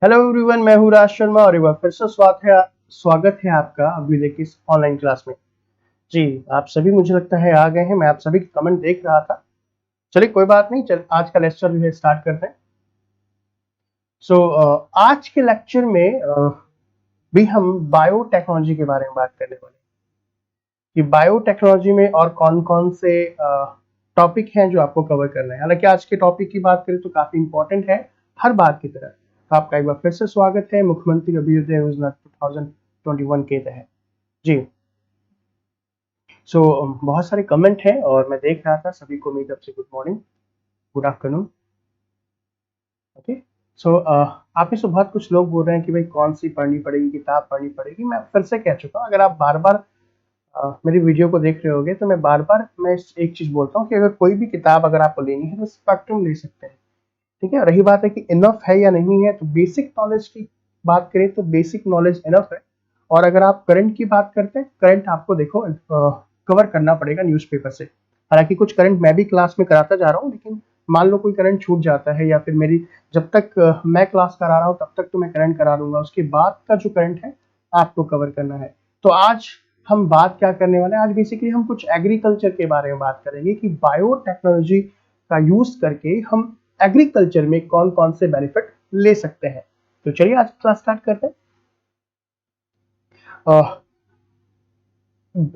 Hello everyone, मैं हूँ राज शर्मा और एक बार फिर से स्वागत है आपका अभी देखिए इस ऑनलाइन क्लास में। जी, आप सभी मुझे लगता है आ गए हैं। मैं आप सभी के कमेंट देख रहा था। चलिए कोई बात नहीं, आज का लेक्चर जो है स्टार्ट करते हैं। आज के लेक्चर में भी हम बायोटेक्नोलॉजी के बारे में बात करने वाले हैं कि बायोटेक्नोलॉजी में और कौन-कौन से टॉपिक हैं जो आपको कवर करना है। हालांकि आज के टॉपिक की बात करें तो काफी इंपॉर्टेंट है हर बात की तरह। तो आपका एक बार फिर से स्वागत है मुख्यमंत्री अभ्युदय योजना 2021 के तहत। जी, बहुत सारे कमेंट हैं और मैं देख रहा था सभी को मेरी तरफ से good morning, good afternoon. Okay, आप में से बहुत कुछ लोग बोल रहे हैं कि भाई कौन सी पढ़नी पड़ेगी, किताब पढ़नी पड़ेगी। मैं फिर से कह चुका हूँ, अगर आप बार बार मेरी वीडियो को देख रहे होगे तो मैं बार बार एक चीज बोलता हूँ कि अगर कोई भी किताब अगर आपको लेनी है तो स्पेक्ट्रम ले सकते हैं। ठीक है, रही बात है कि इनफ है या नहीं है, तो बेसिक नॉलेज की बात करें तो बेसिक नॉलेज इनफ है। और अगर आप करंट की बात करते हैं, करंट आपको देखो कवर करना पड़ेगा न्यूज़पेपर से। हालांकि कुछ करंट मैं भी क्लास में कराता जा रहा हूँ, लेकिन मान लो कोई करंट छूट जाता है या फिर मेरी जब तक मैं क्लास करा रहा हूँ तब तक तो मैं करंट करा दूंगा, उसके बाद का जो करंट है आपको कवर करना है। तो आज हम बात क्या करने वाले हैं, आज बेसिकली हम कुछ एग्रीकल्चर के बारे में बात करेंगे कि बायोटेक्नोलॉजी का यूज करके हम एग्रीकल्चर में कौन कौन से बेनिफिट ले सकते हैं। तो चलिए आज क्लास स्टार्ट करते हैं।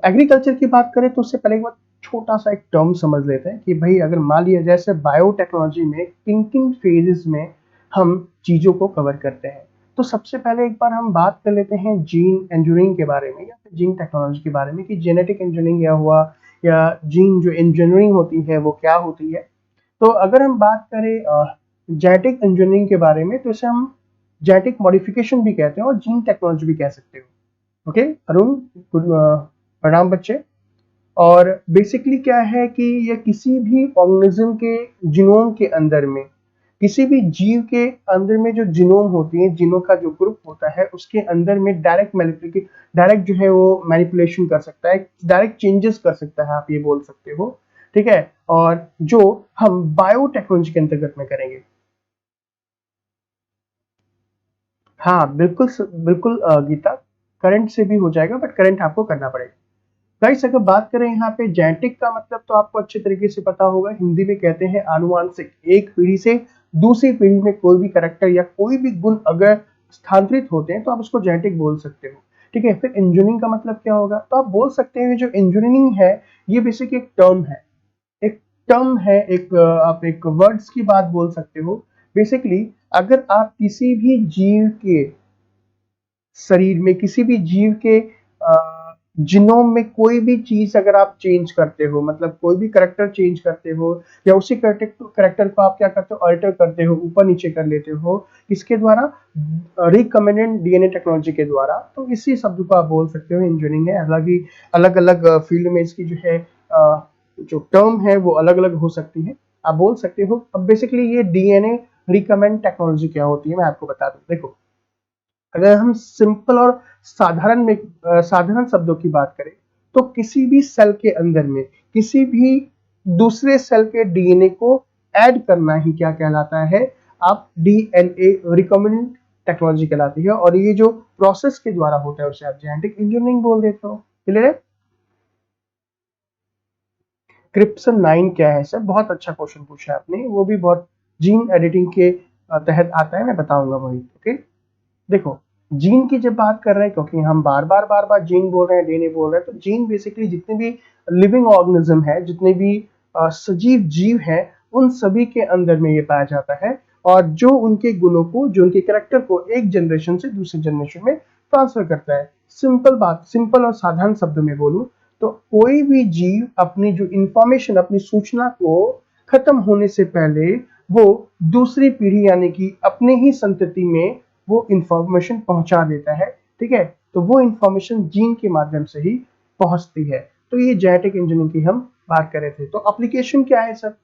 एग्रीकल्चर की बात करें तो उससे पहले एक बार छोटा सा एक टर्म समझ लेते हैं कि भाई अगर मान लिया जैसे बायोटेक्नोलॉजी में किन किन फेजेस में हम चीजों को कवर करते हैं। तो सबसे पहले एक बार हम बात कर लेते हैं जीन इंजीनियरिंग के बारे में या फिर जीन टेक्नोलॉजी के बारे में कि जेनेटिक इंजीनियरिंग या हुआ या जीन जो इंजीनियरिंग होती है वो क्या होती है। तो अगर हम बात करें जेनेटिक इंजीनियरिंग के बारे में तो इसे हम जेनेटिक मॉडिफिकेशन भी कहते हैं और जीन टेक्नोलॉजी भी कह सकते हो। ओके अरुण, प्रणाम बच्चे। और बेसिकली क्या है कि ये किसी भी ऑर्गेनिज्म के जीनोम के अंदर में, किसी भी जीव के अंदर में जो जीनोम होती है, जीनों का जो ग्रुप होता है उसके अंदर में डायरेक्ट जो है वो मैनिपुलेशन कर सकता है, डायरेक्ट चेंजेस कर सकता है, आप ये बोल सकते हो। ठीक है, और जो हम बायोटेक्नोलॉजी के अंतर्गत में करेंगे। हाँ बिल्कुल बिल्कुल गीता, करंट से भी हो जाएगा बट करंट आपको करना पड़ेगा। गाइस अगर बात करें यहाँ पे जेनेटिक का मतलब तो आपको अच्छे तरीके से पता होगा, हिंदी में कहते हैं आनुवांशिक। एक पीढ़ी से दूसरी पीढ़ी में कोई भी कैरेक्टर या कोई भी गुण अगर स्थानांतरित होते हैं तो आप उसको जेनेटिक बोल सकते हो। ठीक है, फिर इंजीनियरिंग का मतलब क्या होगा, तो आप बोल सकते हैं जो इंजीनियरिंग है ये बेसिक एक टर्म है, एक टर्म है, आप एक वर्ड्स की बात बोल सकते हो। बेसिकली अगर आप किसी भी जीव के शरीर में, किसी भी जीव के जीनोम में कोई भी चीज अगर आप चेंज करते हो, मतलब कोई भी करेक्टर चेंज करते हो या उसी करेक्टर को आप क्या करते हो, अल्टर करते हो, ऊपर नीचे कर लेते हो, किसके द्वारा, रिकमेंडेंट डीएनए टेक्नोलॉजी के द्वारा, तो इसी शब्द को आप बोल सकते हो इंजीनियरिंग है। हालांकि अलग अलग फील्ड में इसकी जो है जो टर्म है वो अलग अलग हो सकती है, आप बोल सकते हो। अब बेसिकली ये डीएनए रिकमेंड टेक्नोलॉजी क्या होती है मैं आपको बता दूं। देखो अगर हम सिंपल और साधारण शब्दों की बात करें तो किसी भी सेल के अंदर में किसी भी दूसरे सेल के डीएनए को ऐड करना ही क्या कहलाता है, आप डीएनए रिकमेंडेंट टेक्नोलॉजी कहलाती है। और ये जो प्रोसेस के द्वारा होता है उसे आप जेनेटिक इंजीनियरिंग बोल देते हो। क्लियर है? क्रिप्सन 9 क्या है सर, बहुत अच्छा क्वेश्चन पूछा आपने, वो भी बहुत जीन एडिटिंग के तहत आता है, मैं बताऊंगा वही। ओके, देखो जीन की जब बात कर रहे हैं, क्योंकि हम बार बार जीन बोल रहे हैं, डीएनए बोल रहे हैं, तो जीन बेसिकली जितने भी लिविंग ऑर्गेनिज्म है, जितने भी सजीव जीव हैं, उन सभी के अंदर में ये पाया जाता है। और जो उनके गुणों को, जो उनके कैरेक्टर को एक जनरेशन से दूसरे जनरेशन में ट्रांसफर करता है। सिंपल बात, सिंपल और साधारण शब्दों में बोलूं तो कोई भी जीव अपनी जो इंफॉर्मेशन, अपनी सूचना को खत्म होने से पहले वो दूसरी पीढ़ी यानी कि अपने ही संतति में वो इंफॉर्मेशन पहुंचा देता है। ठीक है, तो वो इंफॉर्मेशन जीन के माध्यम से ही पहुंचती है। तो ये जेनेटिक इंजीनियरिंग की हम बात कर रहे थे। तो एप्लीकेशन क्या है सर,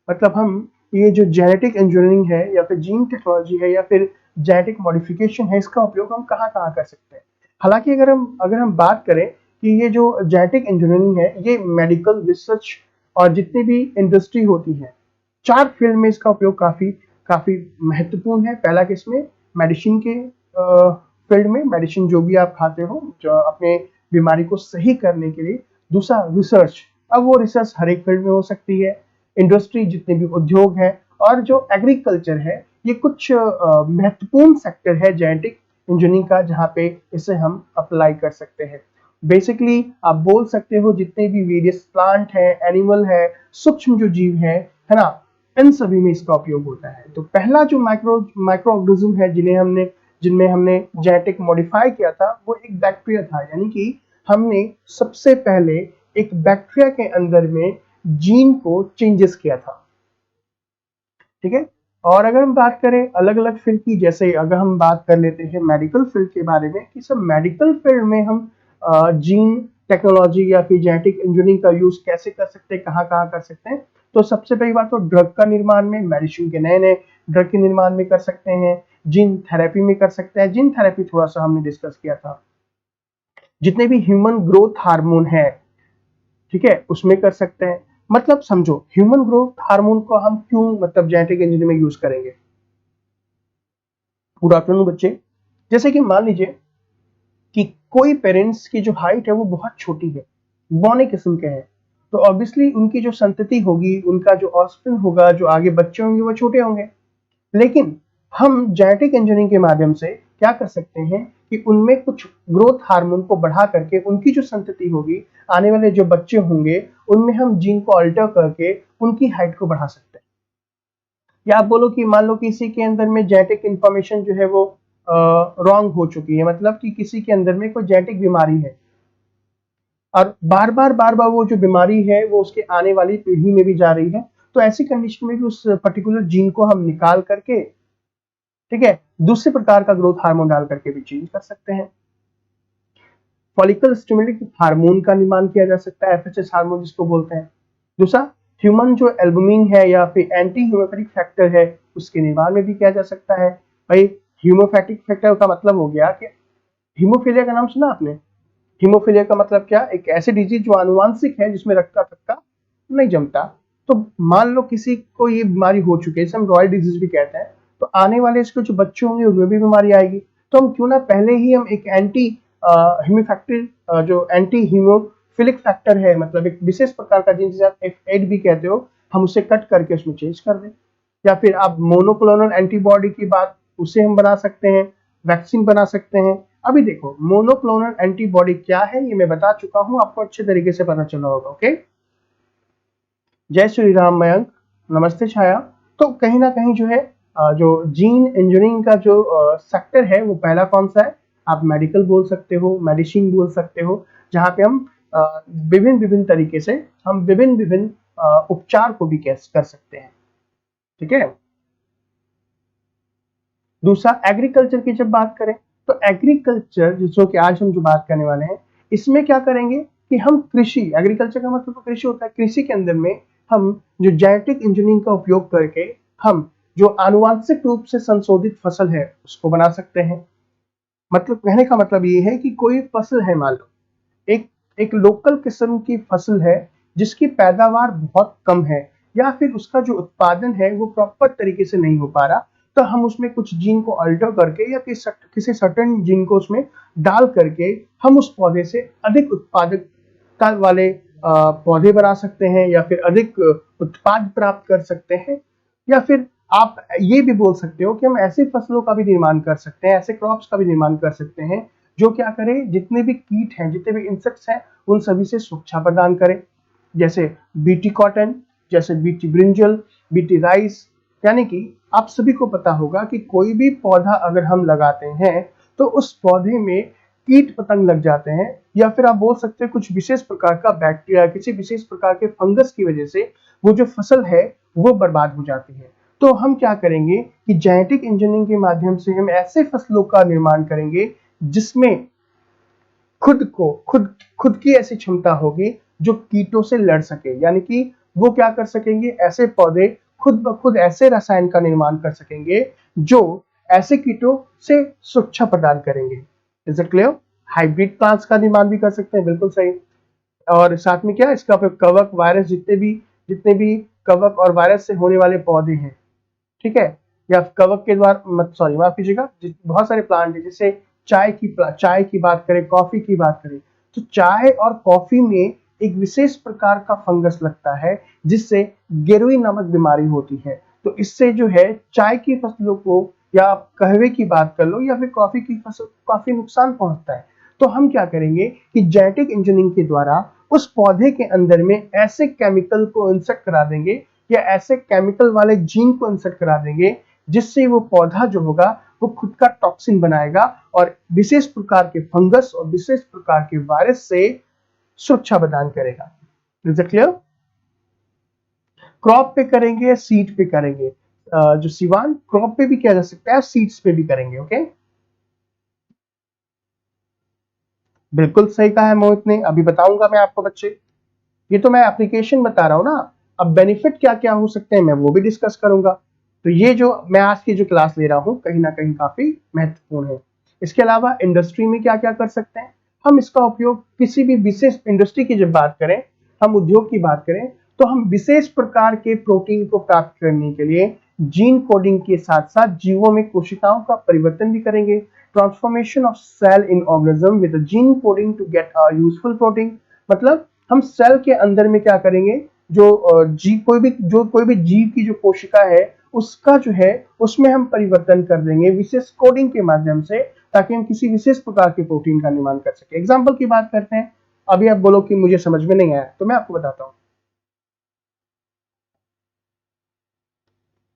मतलब हम ये जो जेनेटिक इंजीनियरिंग है या फिर जीन टेक्नोलॉजी है या फिर जेनेटिक मॉडिफिकेशन है, इसका उपयोग हम कहाँ कहाँ कर सकते हैं। हालांकि अगर हम बात करें कि ये जो जेनेटिक इंजीनियरिंग है ये मेडिकल रिसर्च और जितनी भी इंडस्ट्री होती है, चार फील्ड में इसका उपयोग काफी काफी महत्वपूर्ण है। पहला किसमें, मेडिसिन के फील्ड में, मेडिसिन जो भी आप खाते हो जो अपने बीमारी को सही करने के लिए। दूसरा रिसर्च, अब वो रिसर्च हर एक फील्ड में हो सकती है, इंडस्ट्री जितने भी उद्योग है, और जो एग्रीकल्चर है, ये कुछ महत्वपूर्ण सेक्टर है जेनेटिक इंजीनियरिंग का, जहाँ पे इसे हम अप्लाई कर सकते हैं। बेसिकली आप बोल सकते हो जितने भी वेरियस प्लांट है, एनिमल है, सूक्ष्म जो जीव है ना, इन सभी में इसका उपयोग होता है। तो पहला जो माइक्रो ऑर्गेनिज्म है जिनमें हमने जेनेटिक मॉडिफाई किया था, वो एक बैक्टीरिया था। यानी कि हमने सबसे पहले एक बैक्टीरिया के अंदर में जीन को चेंजेस किया था। ठीक है। और अगर हम बात करें अलग अलग फील्ड की, जैसे अगर हम बात कर लेते हैं मेडिकल फील्ड के बारे में, कि सब मेडिकल फील्ड में हम जीन टेक्नोलॉजी या फिर जेनेटिक इंजीनियरिंग का यूज कैसे कर सकते हैं, कहाँ कहाँ कर सकते हैं। तो सबसे पहली बात तो ड्रग का निर्माण में, मेडिसिन के नए नए ड्रग के निर्माण में कर सकते हैं, जीन थेरेपी में कर सकते हैं। जीन थेरेपी थोड़ा सा हमने डिस्कस किया था। जितने भी ह्यूमन ग्रोथ हार्मोन है, ठीक है, उसमें कर सकते हैं। मतलब समझो, ह्यूमन ग्रोथ हार्मोन को हम क्यों मतलब जेनेटिक इंजीनियरिंग में यूज करेंगे। गुड आफ्टरनून बच्चे। जैसे कि मान लीजिए कि कोई पेरेंट्स की जो हाइट है वो बहुत छोटी है, बौने किस्म के हैं, तो ऑब्वियसली उनकी जो संतति होगी, उनका जो ऑफस्प्रिंग होगा, जो आगे बच्चे होंगे, वो छोटे होंगे। लेकिन हम जेनेटिक इंजीनियरिंग के माध्यम से क्या कर सकते हैं कि उनमें कुछ ग्रोथ हार्मोन को बढ़ा करके उनकी जो संतति होगी, आने वाले जो बच्चे होंगे, उनमें हम जीन को अल्टर करके उनकी हाइट को बढ़ा सकते हैं। या आप बोलो कि मान लो किसी के अंदर में जेनेटिक इंफॉर्मेशन जो है वो रॉन्ग हो चुकी है, मतलब कि किसी के अंदर में कोई जेनेटिक बीमारी है और बार बार वो जो बीमारी है वो उसके आने वाली पीढ़ी में भी जा रही है, तो ऐसी कंडीशन में भी उस पर्टिकुलर जीन को हम निकाल करके, ठीक है, दूसरे प्रकार का ग्रोथ हार्मोन डाल करके भी चेंज कर सकते हैं। फॉलिकल स्टिमुलेटिंग हार्मोन का निर्माण किया जा सकता है, एफएचएस हार्मोन जिसको बोलते हैं। दूसरा, ह्यूमन जो एल्बुमिन है या फिर एंटी हीमोफिलिक फैक्टर है, उसके निर्माण में भी किया जा सकता है। भाई, हीमोफैटिक फैक्टर का मतलब हो गया कि हीमोफीलिया का नाम सुना आपने। हीमोफीलिया का मतलब क्या, एक ऐसी डिजीज जो आनुवांशिक है, जिसमें रक्त का थक्का नहीं जमता। तो मान लो किसी को ये बीमारी हो चुकी है, इसे हम रॉयल डिजीज भी कहते हैं, तो आने वाले इसके जो बच्चे होंगे उनमें भी बीमारी आएगी। तो हम क्यों ना पहले ही हम एक एंटी हीमोफैक्टर जो एंटी हीमोफिलिक फैक्टर है, मतलब एक विशेष प्रकार का जिन जिसे आप F8 भी कहते हो, हम उसे कट करके उसमें चेंज कर दें। या फिर आप मोनोक्लोनल एंटीबॉडी की बात, उसे हम बना सकते हैं, वैक्सीन बना सकते हैं। अभी देखो, मोनोक्लोनल एंटीबॉडी क्या है ये मैं बता चुका हूं, आपको अच्छे तरीके से पता चला होगा। ओके, जय श्री राम मयंक, नमस्ते छाया। तो कहीं ना कहीं जो है जो जीन इंजीनियरिंग का जो सेक्टर है, वो पहला कौन सा है, आप मेडिकल बोल सकते हो, मेडिसिन बोल सकते हो, जहां पे हम विभिन्न विभिन्न तरीके से हम विभिन्न विभिन्न उपचार को भी कर सकते हैं। ठीक है। दूसरा, एग्रीकल्चर की जब बात करें, तो एग्रीकल्चर जिसको कि आज हम जो बात करने वाले हैं, इसमें क्या करेंगे कि हम कृषि, एग्रीकल्चर का मतलब तो कृषि होता है, कृषि के अंदर में हम जो जेनेटिक इंजीनियरिंग का उपयोग करके हम जो आनुवांशिक रूप से संशोधित फसल है उसको बना सकते हैं। मतलब कहने का मतलब ये है कि कोई फसल है, मान लो एक एक लोकल किस्म की फसल है जिसकी पैदावार बहुत कम है, या फिर उसका जो उत्पादन है वो प्रॉपर तरीके से नहीं हो पा रहा, तो हम उसमें कुछ जीन को अल्टर करके या किसी सर्टेन जीन को उसमें डाल करके हम उस पौधे से अधिक उत्पादकता वाले पौधे बना सकते हैं, या फिर अधिक उत्पाद प्राप्त कर सकते हैं। या फिर आप ये भी बोल सकते हो कि हम ऐसी फसलों का भी निर्माण कर सकते हैं, ऐसे क्रॉप्स का भी निर्माण कर सकते हैं जो क्या करें, जितने भी कीट हैं, जितने भी इंसेक्ट्स हैं, उन सभी से सुरक्षा प्रदान करें। जैसे बीटी कॉटन, जैसे बीटी ब्रिंजल, बीटी राइस। यानी कि आप सभी को पता होगा कि कोई भी पौधा अगर हम लगाते हैं तो उस पौधे में कीट पतंग लग जाते हैं, या फिर आप बोल सकते हैं कुछ विशेष प्रकार का बैक्टीरिया, किसी विशेष प्रकार के फंगस की वजह से वो जो फसल है वो बर्बाद हो जाती है। तो हम क्या करेंगे कि जेनेटिक इंजीनियरिंग के माध्यम से हम ऐसे फसलों का निर्माण करेंगे जिसमें खुद की ऐसी क्षमता होगी जो कीटों से लड़ सके। यानी कि वो क्या कर सकेंगे, ऐसे पौधे खुद ब खुद ऐसे रसायन का निर्माण कर सकेंगे जो ऐसे कीटों से सुरक्षा प्रदान करेंगे। Is it clear? Hybrid plants का निर्माण भी कर सकते हैं, बिल्कुल सही। और साथ में क्या, इसका उपयोग कवक, वायरस, जितने भी कवक और वायरस से होने वाले पौधे हैं, ठीक है, या कवक के द्वारा, मत सॉरी माफ कीजिएगा, बहुत सारे प्लांट है, जैसे चाय की बात करें, कॉफी की बात करें, तो चाय और कॉफी में एक विशेष प्रकार का फंगस लगता है जिससे गेरुई नामक बीमारी होती है। तो इससे जो है चाय की फसलों को, या आप कहवे की बात कर लो, या फिर कॉफी की फसल को काफी नुकसान पहुंचता है। तो हम क्या करेंगे कि जेनेटिक इंजीनियरिंग के द्वारा उस पौधे के अंदर में ऐसे केमिकल को इंसर्ट करा देंगे, या ऐसे केमिकल वाले जीन को इंसर्ट करा देंगे जिससे वो पौधा जो होगा वो खुद का टॉक्सिन बनाएगा और विशेष प्रकार के फंगस और विशेष प्रकार के वायरस से सुरक्षा प्रदान करेगा। Is it clear? क्रॉप पे करेंगे या सीड पे करेंगे? जो सिवान, क्रॉप पे भी किया जा सकता है, सीड्स पे भी करेंगे। ओके, बिल्कुल सही कहा है मोहित ने, अभी बताऊंगा मैं आपको बच्चे। ये तो मैं एप्लीकेशन बता रहा हूं ना, अब बेनिफिट क्या क्या हो सकते हैं मैं वो भी डिस्कस करूंगा। तो ये जो मैं आज की जो क्लास ले रहा हूं कहीं ना कहीं काफी महत्वपूर्ण है। इसके अलावा इंडस्ट्री में क्या क्या कर सकते हैं हम, इसका उपयोग किसी भी विशेष इंडस्ट्री की जब बात करें, हम उद्योग की बात करें, तो हम विशेष प्रकार के प्रोटीन को प्राप्त करने के लिए जीन कोडिंग के साथ साथ जीवों में कोशिकाओं का परिवर्तन भी करेंगे। Transformation of cell in organism with gene coding to get a useful protein, मतलब हम सेल के अंदर में क्या करेंगे, जो कोई भी जीव की जो कोशिका है उसका जो है उसमें हम परिवर्तन कर देंगे विशेष कोडिंग के माध्यम से, ताकि हम किसी विशेष प्रकार के प्रोटीन का निर्माण कर सके। एग्जाम्पल की बात करते हैं। अभी आप बोलो कि मुझे समझ में नहीं आया, तो मैं आपको बताता हूं।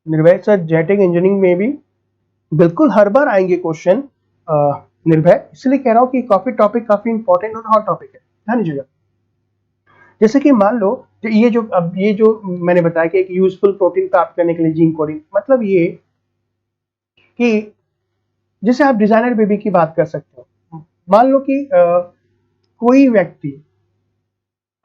निर्भय सर, जेनेटिक इंजीनियरिंग में भी बिल्कुल हर बार आएंगे क्वेश्चन निर्भय, इसलिए कह रहा हूं कि काफी टॉपिक काफी इंपॉर्टेंट और हॉट टॉपिक है, ध्यान दीजिएगा। जैसे कि मान लो तो ये जो मैंने बताया कि एक यूजफुल प्रोटीन प्राप्त करने के लिए जीन कोडिंग, मतलब ये कि जैसे आप डिजाइनर बेबी की बात कर सकते हो। मान लो कि कोई व्यक्ति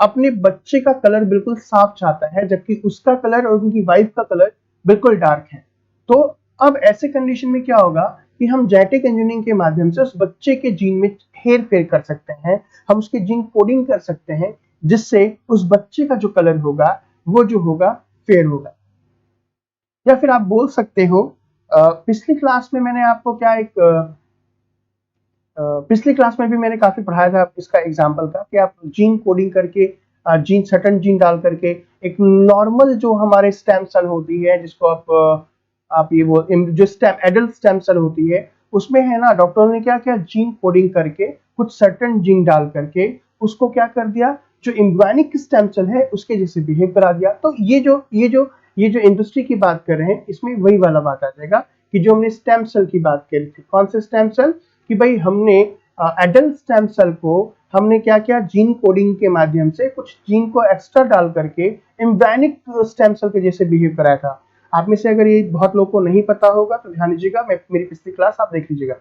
अपने बच्चे का कलर बिल्कुल साफ चाहता है, जबकि उसका कलर और उनकी वाइफ का कलर बिल्कुल डार्क है। तो अब ऐसे कंडीशन में क्या होगा कि हम जेनेटिक इंजीनियरिंग के माध्यम से उस बच्चे के जीन में हेर फेर कर सकते हैं, हम उसके जीन कोडिंग कर सकते हैं, जिससे उस बच्चे का जो कलर होगा वो जो होगा फेयर होगा। या फिर आप बोल सकते हो, पिछली क्लास में मैंने आपको क्या एक पिछली क्लास में भी मैंने काफी पढ़ाया था इसका एग्जाम्पल का, कि आप जीन कोडिंग करके जीन सर्टन जीन डाल करके एक नॉर्मल जो हमारे स्टेम सेल होती है, जिसको आप ये वो जो एडल्ट स्टेम सेल होती है, उसमें है ना डॉक्टरों ने क्या किया, जीन कोडिंग करके कुछ सर्टन जीन डाल करके उसको क्या कर दिया, जो एम्ब्रियोनिक स्टेम सेल है उसके जैसे बिहेव करा दिया। तो ये जो इंडस्ट्री की बात कर रहे हैं, इसमें वही वाला बात आ जाएगा कि जो हमने स्टेम सेल की बात करी थी। कौन से स्टेम सेल? कि भाई हमने एडल्ट स्टेम सेल को हमने क्या किया, जीन कोडिंग के माध्यम से कुछ जीन को एक्स्ट्रा डाल करके एम्ब्रियोनिक स्टेम सेल के जैसे बिहेव कराया था। आप में से अगर ये बहुत लोगों को नहीं पता होगा तो ध्यान दीजिएगा, मेरी पिछली क्लास आप देख लीजिएगा।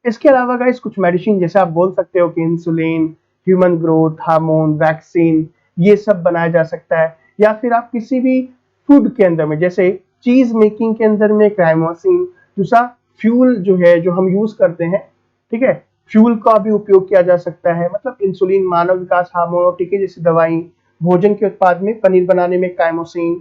इसके अलावा गाइस कुछ मेडिसिन, जैसे आप बोल सकते हो कि insulin, human growth hormone, vaccine, ये सब बनाया जा सकता है। या फिर आप किसी भी फूड के अंदर में, जैसे चीज मेकिंग के अंदर में क्राइमोसिन, दूसरा फ्यूल जो है जो हम यूज करते हैं, ठीक है, फ्यूल का भी उपयोग किया जा सकता है। मतलब इंसुलिन, मानव विकास हार्मोन और टीके जैसी दवाई, भोजन के उत्पाद में पनीर बनाने में काइमोसिन,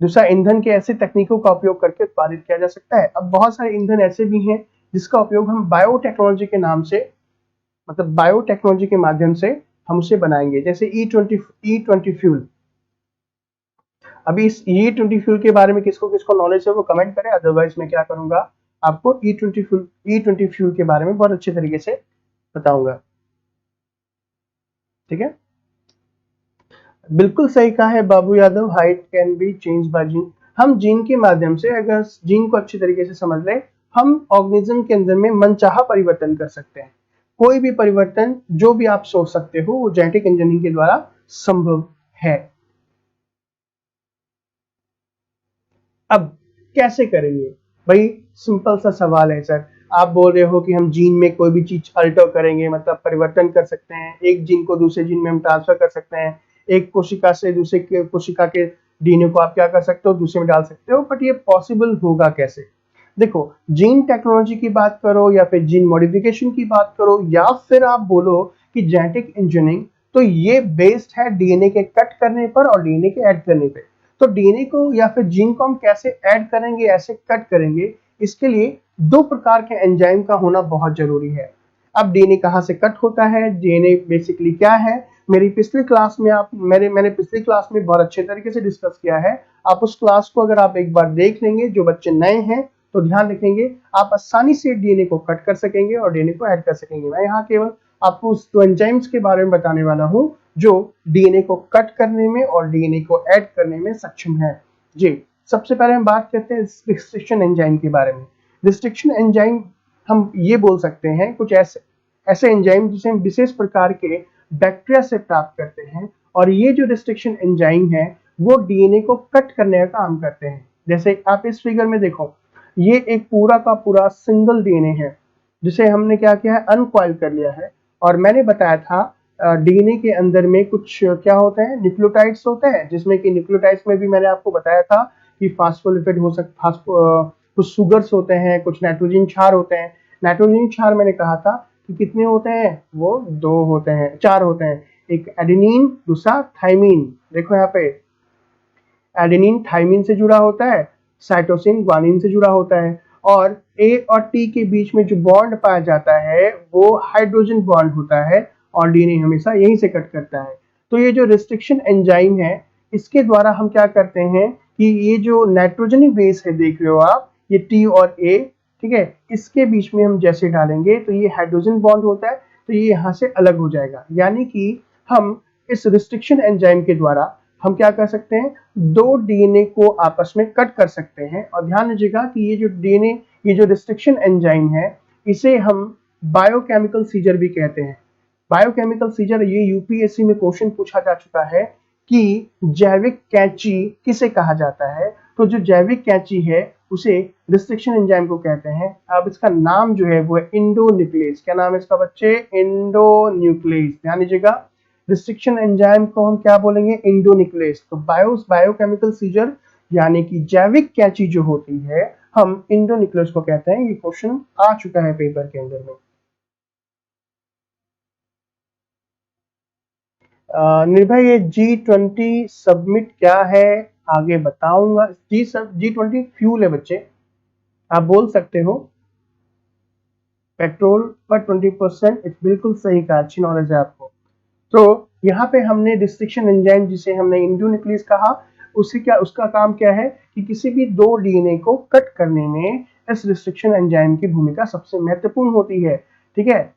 दूसरा ईंधन के ऐसे तकनीकों का उपयोग करके उत्पादित किया जा सकता है। अब बहुत सारे ईंधन ऐसे भी हैं जिसका उपयोग हम बायोटेक्नोलॉजी के नाम से, मतलब बायोटेक्नोलॉजी के माध्यम से हम उसे बनाएंगे, जैसे E20 फ्यूल। अभी इस E20 फ्यूल के बारे में किसको किसको नॉलेज है वो कमेंट करें, अदरवाइज मैं क्या करूंगा, आपको E20 फ्यूल के बारे में बहुत अच्छे तरीके से बताऊंगा। ठीक है, बिल्कुल सही कहा है Babu Yadav, height can be change by gene. हम जीन के माध्यम से, अगर जीन को अच्छी तरीके से समझ लें, हम ऑर्गेनिज्म के अंदर में मनचाहा परिवर्तन कर सकते हैं। कोई भी परिवर्तन जो भी आप सोच सकते हो वो जेनेटिक इंजीनियरिंग के द्वारा संभव है। अब कैसे करेंगे भाई, सिंपल सा सवाल है सर। आप बोल रहे हो कि हम जीन में कोई भी चीज अल्टर करेंगे, मतलब परिवर्तन कर सकते हैं, एक जीन को दूसरे जीन में हम ट्रांसफर कर सकते हैं, एक कोशिका से दूसरे कोशिका के डीएनए को आप क्या कर सकते हो, दूसरे में डाल सकते हो, बट ये पॉसिबल होगा कैसे? देखो, जीन टेक्नोलॉजी की बात करो या फिर जीन मॉडिफिकेशन की बात करो, या फिर आप बोलो कि जेनेटिक इंजीनियरिंग, तो ये बेस्ड है डीएनए के कट करने पर और डीएनए के ऐड करने पे। तो डीएनए को या फिर जीन को हम कैसे ऐड करेंगे, ऐसे कट करेंगे, इसके लिए दो प्रकार के एंजाइम का होना बहुत जरूरी है। अब डीएनए कहाँ से कट होता है, डीएनए बेसिकली क्या है, मेरी पिछली क्लास में मैंने पिछली क्लास में बहुत अच्छे तरीके से डिस्कस किया है। आप उस क्लास को अगर आप एक बार देख लेंगे, जो बच्चे नए हैं तो ध्यान रखेंगे, आप आसानी से डीएनए को कट कर सकेंगे और डीएनए को ऐड कर सकेंगे। मैं यहाँ केवल आपको उस दो एंजाइम्स के बारे में बताने वाला हूँ जो डीएनए को कट करने में और डीएनए को ऐड करने में सक्षम है। जी, सबसे पहले हम बात करते हैं रिस्ट्रिक्शन एंजाइम के बारे में। रिस्ट्रिक्शन एंजाइम हम ये बोल सकते हैं कुछ ऐसे एंजाइम जिसे हम विशेष प्रकार के बैक्टीरिया से प्राप्त करते हैं, और ये जो रिस्ट्रिक्शन एंजाइम है वो डीएनए को कट करने का काम करते हैं। जैसे आप इस फिगर में देखो, ये एक पूरा का पूरा सिंगल डीएनए है जिसे हमने क्या किया है, अनकॉइल कर लिया है। और मैंने बताया था डीएनए के अंदर में कुछ क्या होते हैं, न्यूक्लियोटाइड्स होते हैं, जिसमें कि न्यूक्लियोटाइड्स में भी मैंने आपको बताया था कि फास्फोलिपिड हो सकता, कुछ सुगर्स होते हैं, कुछ नाइट्रोजन क्षार होते हैं। नाइट्रोजन क्षार मैंने कहा था कि कितने होते हैं, वो दो होते हैं, चार होते हैं, एक एडेनिन, दूसरा थाइमिन। देखो यहाँ पे एडेनिन थाइमिन से जुड़ा होता है, साइटोसिन ग्वानिन से जुड़ा होता है, और ए और टी के बीच में जो बॉन्ड पाया जाता है वो हाइड्रोजन बॉन्ड होता है, और डीएनए हमेशा यहीं से कट करता है। तो ये जो रिस्ट्रिक्शन एंजाइम है, इसके द्वारा हम क्या करते हैं कि ये जो नाइट्रोजनी बेस है, देख रहे हो आप, ये टी और ए, ठीक है, इसके बीच में हम जैसे डालेंगे तो ये हाइड्रोजन बॉन्ड होता है, तो ये यहाँ से अलग हो जाएगा। यानी कि हम इस रिस्ट्रिक्शन एंजाइम के द्वारा हम क्या कर सकते हैं, दो डीएनए को आपस में कट कर सकते हैं। और ध्यान दीजिएगा कि ये जो डीएनए, ये जो रिस्ट्रिक्शन एंजाइम है, इसे हम बायोकेमिकल सीजर भी कहते हैं। बायोकेमिकल सीजर, ये यूपीएससी में क्वेश्चन पूछा जा चुका है कि जैविक कैंची किसे कहा जाता है। तो जो जैविक कैंची है उसे रिस्ट्रिक्शन एंजाइम को कहते हैं। अब इसका नाम जो है वो है इंडोन्यूक्लियस। क्या नाम है इसका बच्चे, इंडोन्यूक्लियस। ध्यान दीजिएगा, रिस्ट्रिक्शन एंजाइम को हम क्या बोलेंगे, इंडोन्यूक्लियस। तो बायोकेमिकल सीजर यानी कि जैविक कैंची जो होती है, हम इंडोन्यूक्लियस को कहते हैं। ये क्वेश्चन आ चुका है पेपर के अंदर में। निर्भय, ये G20 सबमिट क्या है आगे बताऊंगा। G20 फ्यूल है बच्चे, आप बोल सकते हो पेट्रोल पर 20%, बिल्कुल सही कहा, अच्छी नॉलेज है आपको। तो यहाँ पे हमने रिस्ट्रिक्शन एंजाइम जिसे हमने इंडोन्यूक्लियस कहा, उसका काम क्या है कि किसी भी दो डीएनए को कट करने में इस रिस्ट्रिक्शन एंजाइम की भूमिका सबसे महत्वपूर्ण होती है। ठीक है।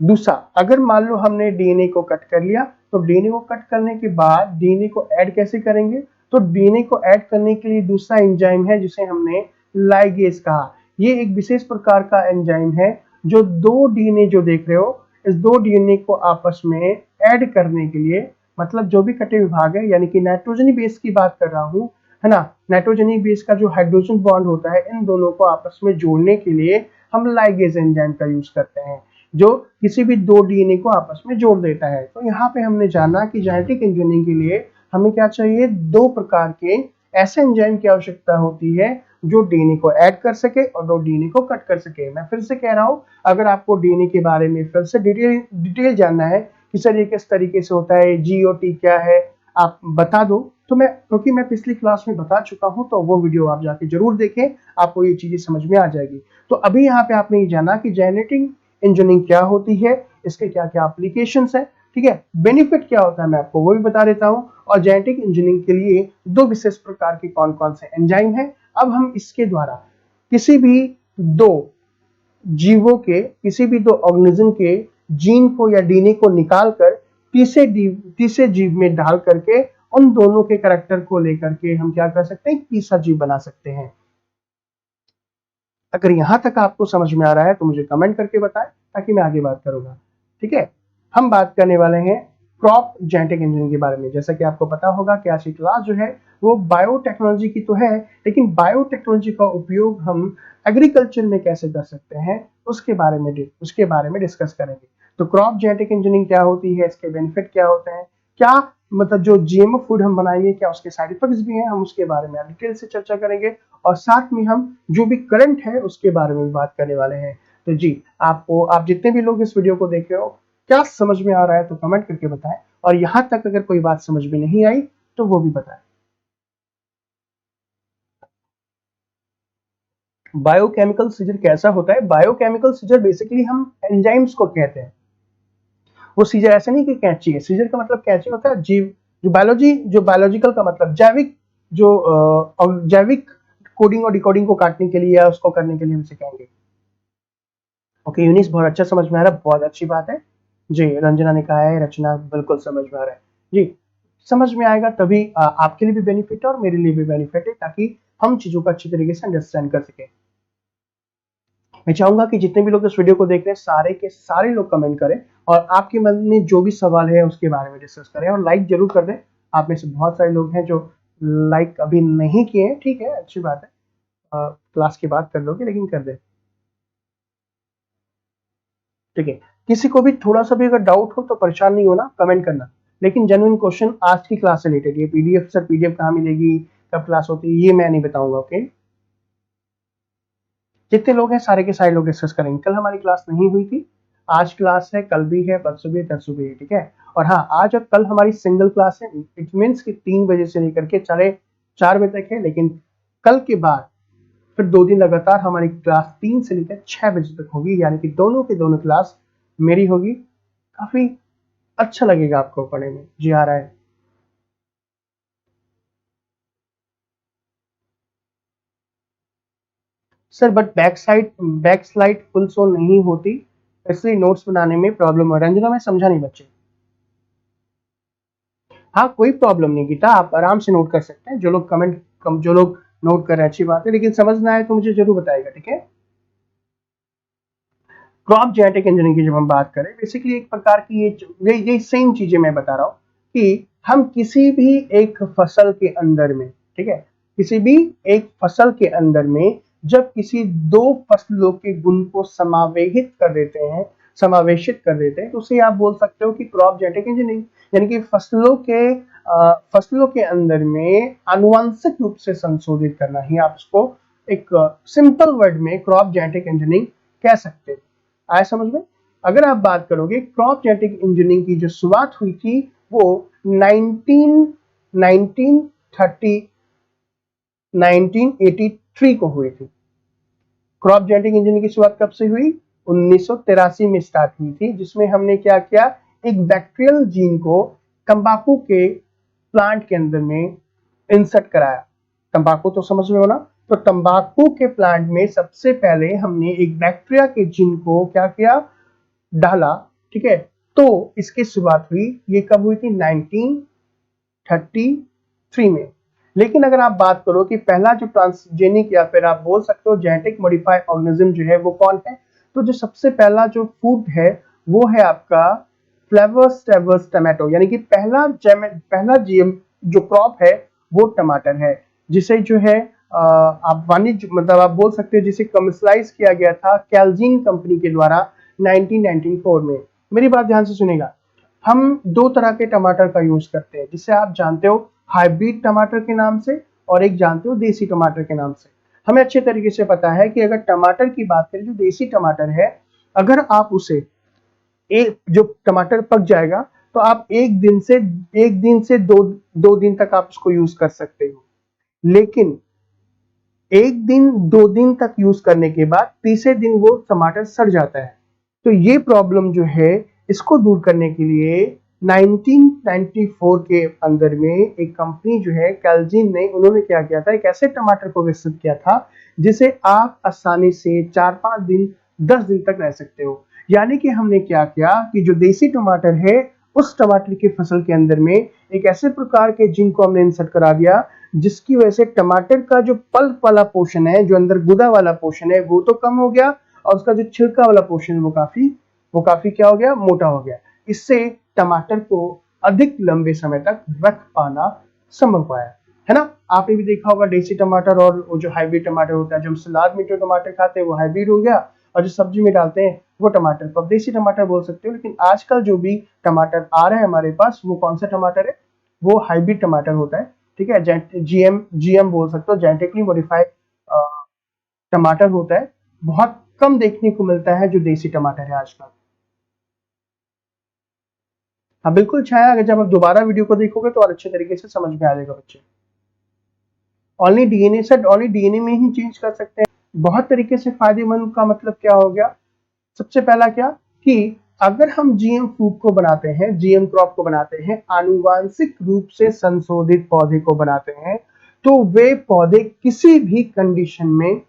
दूसरा, अगर मान लो हमने डीएनए को कट कर लिया, तो डीएनए को कट करने के बाद डीएनए को ऐड कैसे करेंगे, तो डीएनए को ऐड करने के लिए दूसरा एंजाइम है जिसे हमने लाइगेज कहा। ये एक विशेष प्रकार का एंजाइम है जो दो डीएनए जो देख रहे हो, इस दो डीएनए को आपस में ऐड करने के लिए, मतलब जो भी कटे विभाग है, यानी कि नाइट्रोजनी बेस की बात कर रहा हूं, है ना, नाइट्रोजनी बेस का जो हाइड्रोजन बॉन्ड होता है, इन दोनों को आपस में जोड़ने के लिए हम लाइगेज एंजाइम का यूज करते हैं, जो किसी भी दो डीएनए को आपस में जोड़ देता है। तो यहाँ पे हमने जाना कि जेनेटिक इंजीनियरिंग के लिए हमें क्या चाहिए, दो प्रकार के ऐसे एंजाइम की आवश्यकता होती है जो डीएनए को ऐड कर सके और दो डीएनए को कट कर सके। मैं फिर से कह रहा हूँ, अगर आपको डीएनए के बारे में फिर से डिटेल जानना है कि सर ये किस तरीके से होता है, जी और टी क्या है, आप बता दो, तो क्योंकि मैं पिछली क्लास में बता चुका हूं, तो वो वीडियो आप जाके जरूर देखें, आपको ये चीजें समझ में आ जाएगी। तो अभी यहाँ पे आपने ये जाना कि जेनेटिक इंजीनियरिंग क्या होती है, इसके क्या क्या एप्लीकेशंस है, ठीक है, बेनिफिट क्या होता है मैं आपको वो भी बता देता हूँ, और जेनेटिक इंजीनियरिंग के लिए दो विशेष प्रकार के कौन कौन से एंजाइम है। अब हम इसके द्वारा किसी भी दो जीवों के, किसी भी दो ऑर्गेनिज्म के जीन को या डीएनए को निकाल कर तीसरे जीव में डाल करके उन दोनों के कैरेक्टर को लेकर के हम क्या कर सकते हैं, तीसरा जीव बना सकते हैं। अगर यहां तक आपको समझ में आ रहा है तो मुझे कमेंट करके बताएं ताकि मैं आगे बात करूंगा। ठीक है, हम बात करने वाले हैं क्रॉप जेनेटिक इंजीनियरिंग के बारे में। जैसा कि आपको पता होगा कि आज की क्लास जो है वो बायोटेक्नोलॉजी की तो है, लेकिन बायोटेक्नोलॉजी का उपयोग हम एग्रीकल्चर में कैसे कर सकते हैं उसके बारे में डिस्कस करेंगे। तो क्रॉप जेनेटिक इंजीनियरिंग क्या होती है, इसके बेनिफिट क्या होते हैं, क्या मतलब जो जीएमओ फूड हम बनाएंगे क्या उसके साइड इफेक्ट्स भी हैं, हम उसके बारे में डिटेल से चर्चा करेंगे, और साथ में हम जो भी करंट है उसके बारे में भी बात करने वाले हैं। तो जी, आप जितने भी लोग इस वीडियो को देख रहे हो, क्या समझ में आ रहा है तो कमेंट करके बताएं, और यहां तक अगर कोई बात समझ में नहीं आई तो वो भी बताएं। बायोकेमिकल सीजर कैसा होता है? बायोकेमिकल सीजर बेसिकली हम एंजाइम्स को कहते हैं। वो सीजर ऐसा नहीं कि कैंची है, सीजर का मतलब कैंची होता है जीव, जो बायोलॉजिकल का मतलब जैविक, जैविक कोडिंग और डिकोडिंग को काटने के लिए या उसको करने के लिए हम सिखाएंगे। ओके यूनिस, बहुत अच्छा समझ में आ रहा है, बहुत अच्छी बात है जी। रंजना ने कहा है, रचना बिल्कुल समझ में आ रहा है जी। समझ में आएगा तभी आपके लिए भी बेनिफिट है और मेरे लिए भी बेनिफिट है, ताकि हम चीजों को अच्छी तरीके से अंडरस्टैंड कर सके। मैं चाहूंगा कि जितने भी लोग इस वीडियो को देख रहे हैं सारे के सारे लोग कमेंट करें और आपके मन में जो भी सवाल है उसके बारे में डिस्कस करें, और लाइक जरूर कर दें। आप में से बहुत सारे लोग हैं जो लाइक अभी नहीं किए हैं, ठीक है, अच्छी बात है, क्लास के बाद कर लोगे लेकिन कर दें, ठीक है। किसी को भी थोड़ा सा भी अगर डाउट हो तो परेशान नहीं होना, कमेंट करना, लेकिन जेन्युइन क्वेश्चन आज की क्लास से रिलेटेड। ये पीडीएफ, सर पीडीएफ कहाँ मिलेगी, कब क्लास होती है, ये मैं नहीं बताऊंगा, ओके। जितने लोग हैं सारे के सारे लोग डिस्कस करेंगे। कल हमारी क्लास नहीं हुई थी, आज क्लास है, कल भी है, परसों भी है, तरसों भी है, ठीक है। और हाँ, आज और कल हमारी सिंगल क्लास है, इट मीन्स कि 3 बजे से लेकर के 4:30 बजे तक है, लेकिन कल के बाद फिर 2 दिन लगातार हमारी क्लास 3 से लेकर 6 बजे तक होगी, यानी कि दोनों के दोनों क्लास मेरी होगी। काफी अच्छा लगेगा आपको पढ़ने में, जी आ रहा है। Sir but back slide full show नहीं होती, इसलिए नोट्स बनाने में प्रॉब्लम हो। रंजना मैं समझा नहीं बच्चे। हाँ कोई प्रॉब्लम नहीं गीता, आप आराम से नोट कर सकते हैं। जो लोग नोट कर रहे हैं अच्छी बात है, लेकिन समझ ना आए तो मुझे जरूर बताएगा, ठीक है। क्रॉप जेनेटिक इंजीनियरिंग की जब हम बात करें, बेसिकली एक प्रकार की ये सेम चीजें मैं बता रहा हूँ कि हम किसी भी एक फसल के अंदर में, ठीक है, किसी भी एक फसल के अंदर में जब किसी 2 फसलों के गुण को समावेशित कर देते हैं तो उसे आप बोल सकते हो कि क्रॉप जेनेटिक इंजीनियरिंग, यानी कि फसलों के अंदर में आनुवंशिक रूप से संशोधित करना ही आप उसको एक सिंपल वर्ड में क्रॉप जेनेटिक इंजीनियरिंग कह सकते हैं। आया समझ में? अगर आप बात करोगे क्रॉप जेनेटिक इंजीनियरिंग की जो शुरुआत हुई थी वो 1983 को हुई थी। क्रॉप जेनेटिक इंजीनियरिंग की शुरुआत कब से हुई? 1983 में स्टार्ट हुई थी, जिसमें हमने क्या किया, एक बैक्टीरियल जीन को तंबाकू के प्लांट के अंदर में इंसर्ट कराया। तंबाकू तो समझ में हो ना, तो तंबाकू के प्लांट में सबसे पहले हमने एक बैक्टीरिया के जीन को क्या किया, डाला, ठीक है। तो इसकी शुरुआत हुई, ये कब हुई थी? 1933 में। लेकिन अगर आप बात करो कि पहला जो ट्रांसजेनिक या फिर आप बोल सकते हो जेनेटिक मॉडिफाइड ऑर्गेनिज्म जो है वो कौन है, तो जो सबसे पहला जो फूड है वो है आपका फ्लेवर्स टेवर्स टमाटो, यानी कि पहला जीएम जो क्रॉप है वो टमाटर है, जिसे जो है आप वाणिज्य मतलब आप बोल सकते हो जिसे कमर्शलाइज किया गया था कैलजीन कंपनी के द्वारा 1994 में। मेरी बात ध्यान से सुनेगा। हम 2 तरह के टमाटर का यूज करते हैं, जिसे आप जानते हो हाइब्रिड टमाटर के नाम से और एक जानते हो देसी टमाटर के नाम से। हमें अच्छे तरीके से पता है कि अगर टमाटर की बात करें, जो देसी टमाटर है, अगर आप उसे एक जो टमाटर पक जाएगा तो आप एक दिन से दो दिन तक आप उसको यूज कर सकते हो, लेकिन 1 दिन 2 दिन तक यूज करने के बाद तीसरे दिन वो टमाटर सड़ जाता है। तो ये प्रॉब्लम जो है इसको दूर करने के लिए 1994 के अंदर में एक कंपनी जो है कैलजीन ने, उन्होंने क्या किया था, एक ऐसे टमाटर को विकसित किया था जिसे आप आसानी से 4-5 दिन 10 दिन तक रह सकते हो। यानी कि हमने क्या किया कि जो देसी टमाटर है उस टमाटर की फसल के अंदर में एक ऐसे प्रकार के जीन को हमने इंसर्ट करा दिया जिसकी वजह से टमाटर का जो पल्प वाला पोर्शन है, जो अंदर गुदा वाला पोर्शन है, वो तो कम हो गया और उसका जो छिलका वाला पोर्शन है वो काफी क्या हो गया, मोटा हो गया। इससे टमाटर को अधिक लंबे समय तक रख पाना संभव पाया, है ना। आपने भी देखा होगा देसी टमाटर और वो जो हाइब्रिड टमाटर होता है, जो हम सलाद में जो टमाटर खाते हैं वो हाइब्रिड हो गया, और जो सब्जी में डालते हैं वो टमाटर, तो देसी टमाटर बोल सकते हो। लेकिन आजकल जो भी टमाटर आ रहा है हमारे पास, वो कौन सा टमाटर है, वो हाइब्रिड टमाटर होता है, ठीक है। जीएम बोल सकते हो, जेनेटिकली मॉडिफाइड टमाटर होता है। बहुत कम देखने को मिलता है जो देसी टमाटर है आजकल। हाँ बिल्कुल छाया, अगर जब आप दोबारा वीडियो को देखोगे तो और अच्छे तरीके से समझ में आ जाएगा बच्चे। ओनली डीएनए में ही चेंज कर सकते हैं। बहुत तरीके से फायदेमंद का मतलब क्या हो गया, सबसे पहला क्या कि अगर हम जीएम फूड को बनाते हैं, जीएम क्रॉप को बनाते हैं, आनुवांशिक रूप से संशोधित पौधे को बनाते हैं, तो वे पौधे किसी भी कंडीशन में,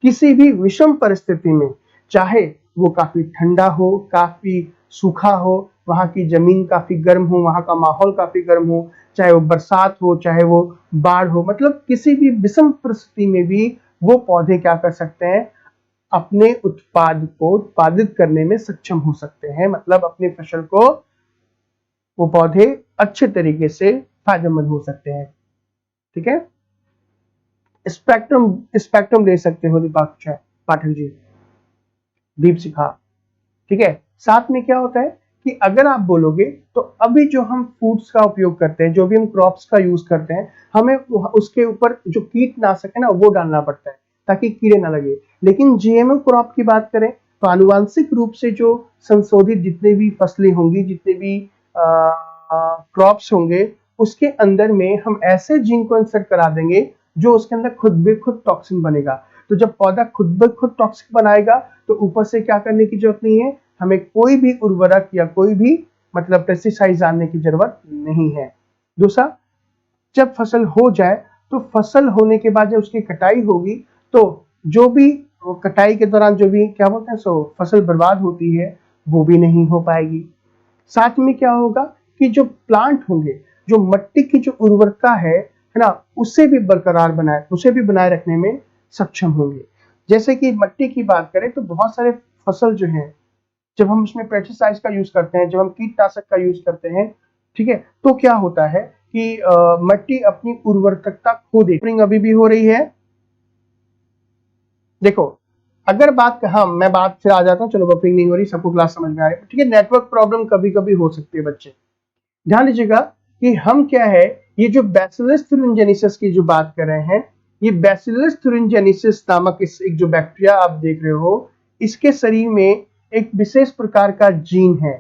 किसी भी विषम परिस्थिति में, चाहे वो काफी ठंडा हो, काफी सूखा हो, वहां की जमीन काफी गर्म हो, वहां का माहौल काफी गर्म हो, चाहे वो बरसात हो, चाहे वो बाढ़ हो, मतलब किसी भी विषम परिस्थिति में भी वो पौधे क्या कर सकते हैं, अपने उत्पाद को उत्पादित करने में सक्षम हो सकते हैं। मतलब अपनी फसल को वो पौधे अच्छे तरीके से फायदेमंद हो सकते हैं। ठीक है, स्पेक्ट्रम स्पेक्ट्रम ले सकते हो दीपक पाठक जी, दीप शिखा। ठीक है, साथ में क्या होता है कि अगर आप बोलोगे तो अभी जो हम फूड्स का उपयोग करते हैं, जो भी हम क्रॉप्स का यूज करते हैं, हमें उसके ऊपर जो कीटनाशक है ना वो डालना पड़ता है ताकि कीड़े ना लगे। लेकिन जीएमओ क्रॉप की बात करें तो आनुवांशिक रूप से जो संशोधित जितने भी फसलें होंगी, जितने भी क्रॉप्स होंगे, उसके अंदर में हम ऐसे जीन को इंसर्ट करा देंगे जो उसके अंदर खुद ब खुद टॉक्सिन बनेगा। तो जब पौधा खुद ब खुद टॉक्सिन बनाएगा तो ऊपर से क्या करने की जरूरत नहीं है, हमें कोई भी उर्वरक या कोई भी मतलब पेस्टिसाइड डालने की जरूरत नहीं है। दूसरा, जब फसल हो जाए तो फसल होने के बाद जब उसकी कटाई होगी तो जो भी कटाई के दौरान जो भी क्या बोलते हैं सो फसल बर्बाद होती है वो भी नहीं हो पाएगी। साथ में क्या होगा कि जो प्लांट होंगे, जो मट्टी की जो उर्वरता है ना, उसे भी बरकरार बनाए रखने में सक्षम होंगे। जैसे कि मट्टी की बात करें तो बहुत सारे फसल जो है, जब हम उसमें पेस्टिसाइड्स का यूज करते हैं, जब हम कीटनाशक का यूज करते हैं, ठीक है, तो क्या होता है कि मट्टी अपनी उर्वरकता खो देती है। अभी भी हो रही है, देखो अगर बात, हाँ मैं बात फिर आ जाता हूँ, चलो बफरिंग नहीं हो रही, सबको क्लास समझ में आ रही है। ठीक है, नेटवर्क प्रॉब्लम कभी कभी हो सकती है बच्चे, ध्यान दीजिएगा कि हम क्या है, ये जो बैसिलस thuringiensis की जो बात कर रहे हैं, ये बैसिलस thuringiensis नामक इस एक जो बैक्टीरिया आप देख रहे हो, इसके शरीर में एक विशेष प्रकार का जीन है।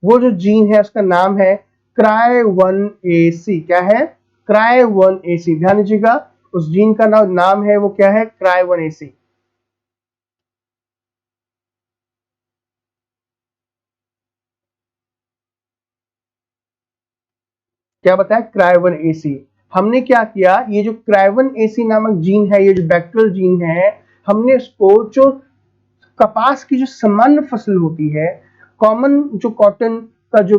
वो जो जीन है उसका नाम है cry1ac। क्या है? cry1ac। ध्यान दीजिएगा, उस जीन का नाम है वो क्या है, cry1ac। क्या बताया, cry1ac। हमने क्या किया, ये जो cry1ac नामक जीन है, ये जो बैक्टीरियल जीन है, हमने इसको जो कपास की जो सामान्य फसल होती है, कॉमन जो कॉटन का जो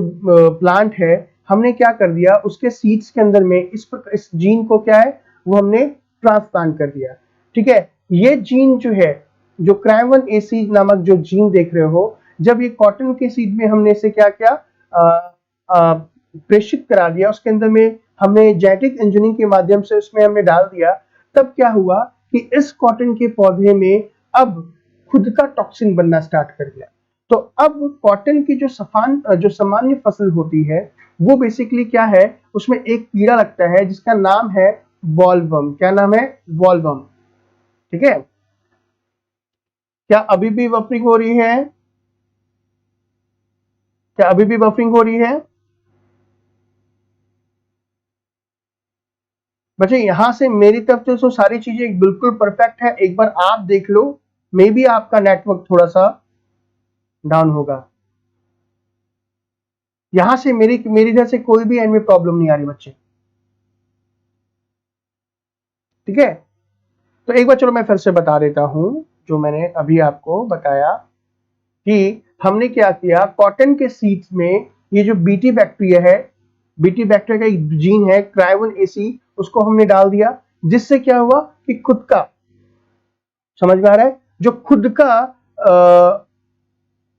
प्लांट है, हमने क्या कर दिया, उसके सीड्स के अंदर में इस जीन को क्या है वो हमने ट्रांसप्लांट कर दिया। ठीक है, ये जीन जो है, जो cry1ac नामक जो जीन देख रहे हो, जब ये कॉटन के सीड में हमने इसे क्या किया, प्रेषित करा दिया, उसके अंदर में हमने जेनेटिक इंजीनियरिंग के माध्यम से उसमें हमने डाल दिया, तब क्या हुआ कि इस कॉटन के पौधे में अब खुद का टॉक्सिन बनना स्टार्ट कर दिया। तो अब कॉटन की जो सामान्य फसल होती है, वो बेसिकली क्या है, उसमें एक कीड़ा लगता है जिसका नाम है बॉलवर्म। क्या नाम है? बॉलवर्म। ठीक है, क्या अभी भी बफरिंग हो रही है? क्या अभी भी बफरिंग हो रही है बच्चे? यहां से मेरी तरफ से तो सारी चीजें बिल्कुल परफेक्ट है, एक बार आप देख लो, मे बी आपका नेटवर्क थोड़ा सा डाउन होगा। यहां से मेरी इधर से कोई भी एंड में प्रॉब्लम नहीं आ रही बच्चे। ठीक है, तो एक बार चलो मैं फिर से बता देता हूं जो मैंने अभी आपको बताया कि हमने क्या किया, कॉटन के सीड्स में ये जो बीटी बैक्टीरिया है, बीटी बैक्टीरिया का एक जीन है cry1ac, उसको हमने डाल दिया, जिससे क्या हुआ कि खुद का, समझ में आ रहा है, जो खुद का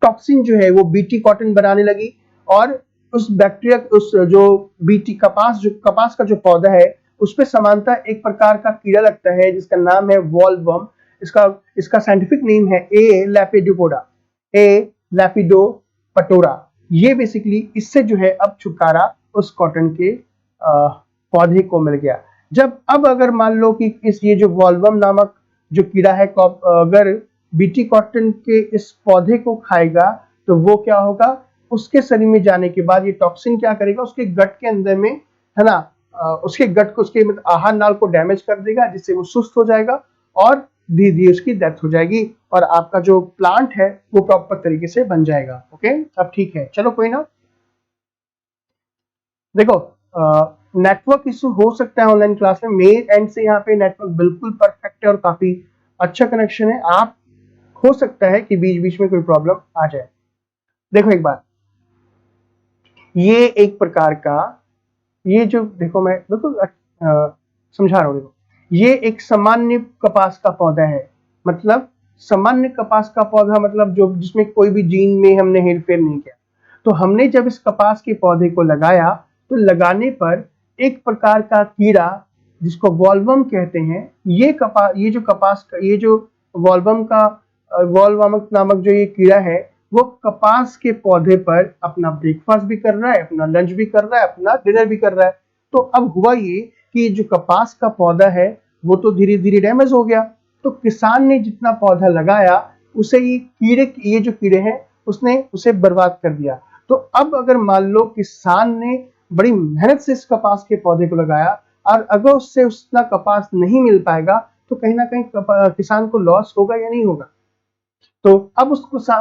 टॉक्सिन जो है वो बीटी कॉटन बनाने लगी। और उस बैक्टीरिया, उस जो बीटी कपास का जो पौधा है, उस पे समानता एक प्रकार का कीड़ा लगता है जिसका नाम है वॉलवर्म। इसका साइंटिफिक नेम है ए लैपिडोपटोरा। ये बेसिकली इससे जो है अब छुटकारा उस कॉटन के पौधे को मिल गया। अब अगर मान लो कि ये जो वॉलवर्म नामक जो कीड़ा है, अगर बीटी कॉटन के इस पौधे को खाएगा तो वो क्या होगा, उसके शरीर में जाने के बाद ये टॉक्सिन क्या करेगा, उसके गट के अंदर में, है ना, उसके गट को, उसके आहार नाल को डैमेज कर देगा, जिससे वो सुस्त हो जाएगा और धीरे धीरे उसकी डेथ हो जाएगी और आपका जो प्लांट है वो प्रॉपर तरीके से बन जाएगा। ओके, अब ठीक है, चलो कोई ना। देखो नेटवर्क इशू हो सकता है ऑनलाइन क्लास में, मेरे एंड से यहाँ पे नेटवर्क बिल्कुल परफेक्ट है और काफी अच्छा कनेक्शन है। आप हो सकता है कि बीच बीच में कोई प्रॉब्लम आ जाए। देखो एक बार, ये एक प्रकार का, ये जो देखो मैं बिल्कुल समझा रहा हूँ। देखो ये एक सामान्य कपास का पौधा है, मतलब सामान्य कपास का पौधा मतलब जो जिसमें कोई भी जीन में हमने हेरफेर नहीं किया। तो हमने जब इस कपास के पौधे को लगाया तो लगाने पर एक प्रकार का कीड़ा जिसको वॉल्वम कहते हैं, ये जो कपास का ये जो वॉल्वम का वॉल्वम नामक जो ये कीड़ा है वो कपास के पौधे पर अपना ब्रेकफास्ट भी कर रहा है, अपना लंच भी कर रहा है, अपना डिनर भी कर रहा है। तो अब हुआ ये कि जो कपास का पौधा है वो तो धीरे धीरे डैमेज हो गया। तो किसान ने जितना पौधा लगाया उसे ये जो कीड़े हैं उसने उसे बर्बाद कर दिया। तो अब अगर मान लो किसान ने बड़ी मेहनत से इस कपास के पौधे को लगाया और अगर उससे उतना कपास नहीं मिल पाएगा तो कहीं ना कहीं किसान को लॉस होगा या नहीं होगा। तो अब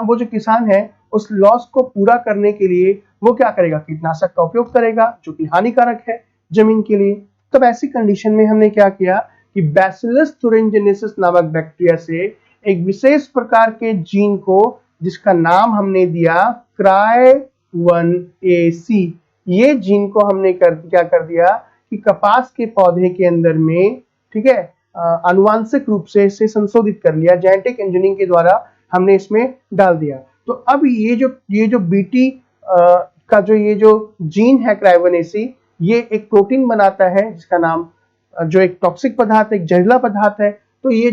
वो जो किसान है उस लॉस को पूरा करने के लिए वो क्या करेगा, कीटनाशक का उपयोग करेगा जो कि हानिकारक है जमीन के लिए। तब ऐसी कंडीशन में हमने क्या किया कि बैसिलस thuringiensis नामक बैक्टीरिया से एक विशेष प्रकार के जीन को, जिसका नाम हमने दिया Cry1AC, ये जीन को हमने क्या कर दिया कि कपास के पौधे के अंदर में, ठीक है, आनुवांशिक रूप से इसे संशोधित कर लिया, जेनेटिक इंजीनियरिंग के द्वारा हमने इसमें डाल दिया। तो अब ये जो बीटी का ये जो जीन है Cry1AC, ये एक प्रोटीन बनाता है जिसका नाम जो एक टॉक्सिक पदार्थ, एक जहरीला पदार्थ है। तो ये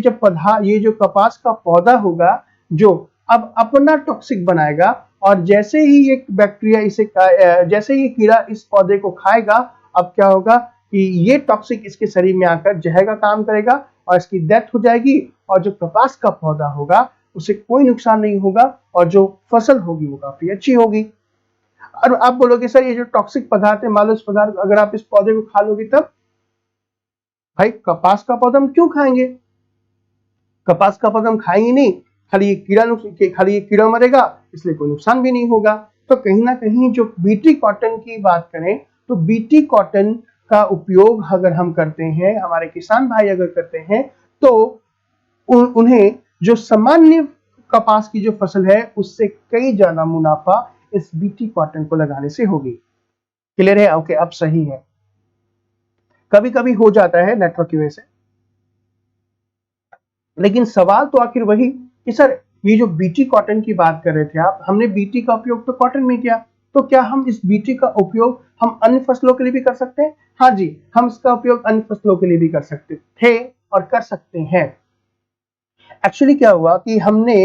जो कपास का पौधा होगा जो अब अपना टॉक्सिक बनाएगा और जैसे ही एक बैक्टीरिया जैसे ही कीड़ा इस पौधे को खाएगा, अब क्या होगा कि ये टॉक्सिक इसके शरीर में आकर जहर का काम करेगा और इसकी डेथ हो जाएगी और जो कपास का पौधा होगा उसे कोई नुकसान नहीं होगा और जो फसल होगी वो काफी अच्छी होगी। और आप बोलोगे सर ये जो टॉक्सिक पदार्थ है, मान लो इस पदार्थ अगर आप इस पौधे को खा लोगे तब, भाई कपास का पौधा हम क्यों खाएंगे, कपास का पौधा हम खाएंगे नहीं, खाली ये कीड़ा मरेगा, इसलिए कोई नुकसान भी नहीं होगा। तो कहीं ना कहीं जो बीटी कॉटन की बात करें तो बीटी कॉटन का उपयोग अगर हम करते हैं, हमारे किसान भाई अगर करते हैं तो उन्हें जो सामान्य कपास की जो फसल है उससे कई ज्यादा मुनाफा इस बीटी कॉटन को लगाने से होगी। क्लियर है? ओके, अब सही है। कभी कभी हो जाता है नेटवर्क की वजह से, लेकिन सवाल तो आखिर वही कि सर ये जो बीटी कॉटन की बात कर रहे थे आप, हमने बीटी का उपयोग तो कॉटन में किया, तो क्या हम इस बीटी का उपयोग हम अन्य फसलों के लिए भी कर सकते हैं? हाँ जी, हम इसका उपयोग अन्य फसलों के लिए भी कर सकते थे और कर सकते हैं। एक्चुअली क्या हुआ कि हमने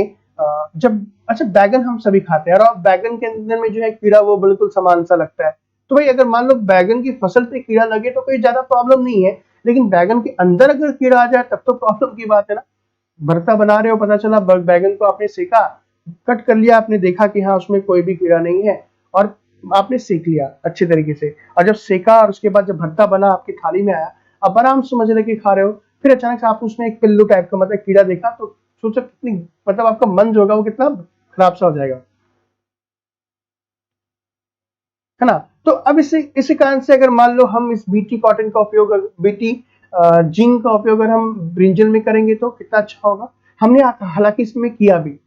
बैगन हम सभी खाते हैं और बैगन के अंदर में जो है कीड़ा वो बिल्कुल समान सा लगता है। तो भाई अगर मान लो बैगन की फसल पे कीड़ा लगे तो कोई ज्यादा प्रॉब्लम नहीं है, लेकिन बैगन के अंदर अगर कीड़ा आ जाए तब तो प्रॉब्लम की बात है ना। भरता बना रहे हो, पता चला बैगन को आपने सेका, कट कर लिया, आपने देखा कि हाँ उसमें कोई भी कीड़ा नहीं है और आपने सेक लिया अच्छे तरीके से, और जब सेका और उसके बाद जब भरता बना आपकी थाली में आया, अब आराम से मजे लेके खा रहे हो, फिर अचानक से आपने उसमें एक पिल्लू टाइप का मतलब कीड़ा देखा, तो सोचो कितनी मतलब आपका मन जो होगा वो कितना खराब सा हो जाएगा, है ना। तो अब इसी कारण से अगर मान लो हम इस बीटी कॉटन का उपयोग, बीटी जीन का उपयोग अगर हम ब्रिंजल में करेंगे तो कितना अच्छा होगा। हमने हालांकि इसमें किया भी,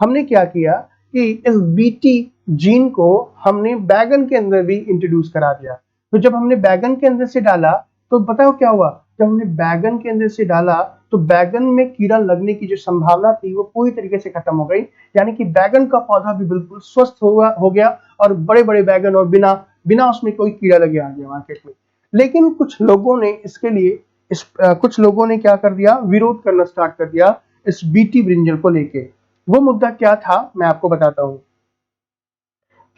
हमने क्या किया कि इस बीटी जीन को हमने बैगन के अंदर भी इंट्रोड्यूस करा दिया। तो जब हमने बैगन के अंदर से डाला तो बताओ क्या हुआ, जब हमने बैगन के अंदर से डाला तो बैगन में कीड़ा लगने की जो संभावना थी वो पूरी तरीके से खत्म हो गई, यानी कि बैगन का पौधा भी बिल्कुल स्वस्थ हो गया और बड़े बड़े बैगन और बिना उसमें कोई कीड़ा लगे आ गया मार्केट में। लेकिन कुछ लोगों ने इसके लिए कुछ लोगों ने क्या कर दिया, विरोध करना स्टार्ट कर दिया इस बीटी ब्रिंजल को लेके। वो मुद्दा क्या था मैं आपको बताता हूँ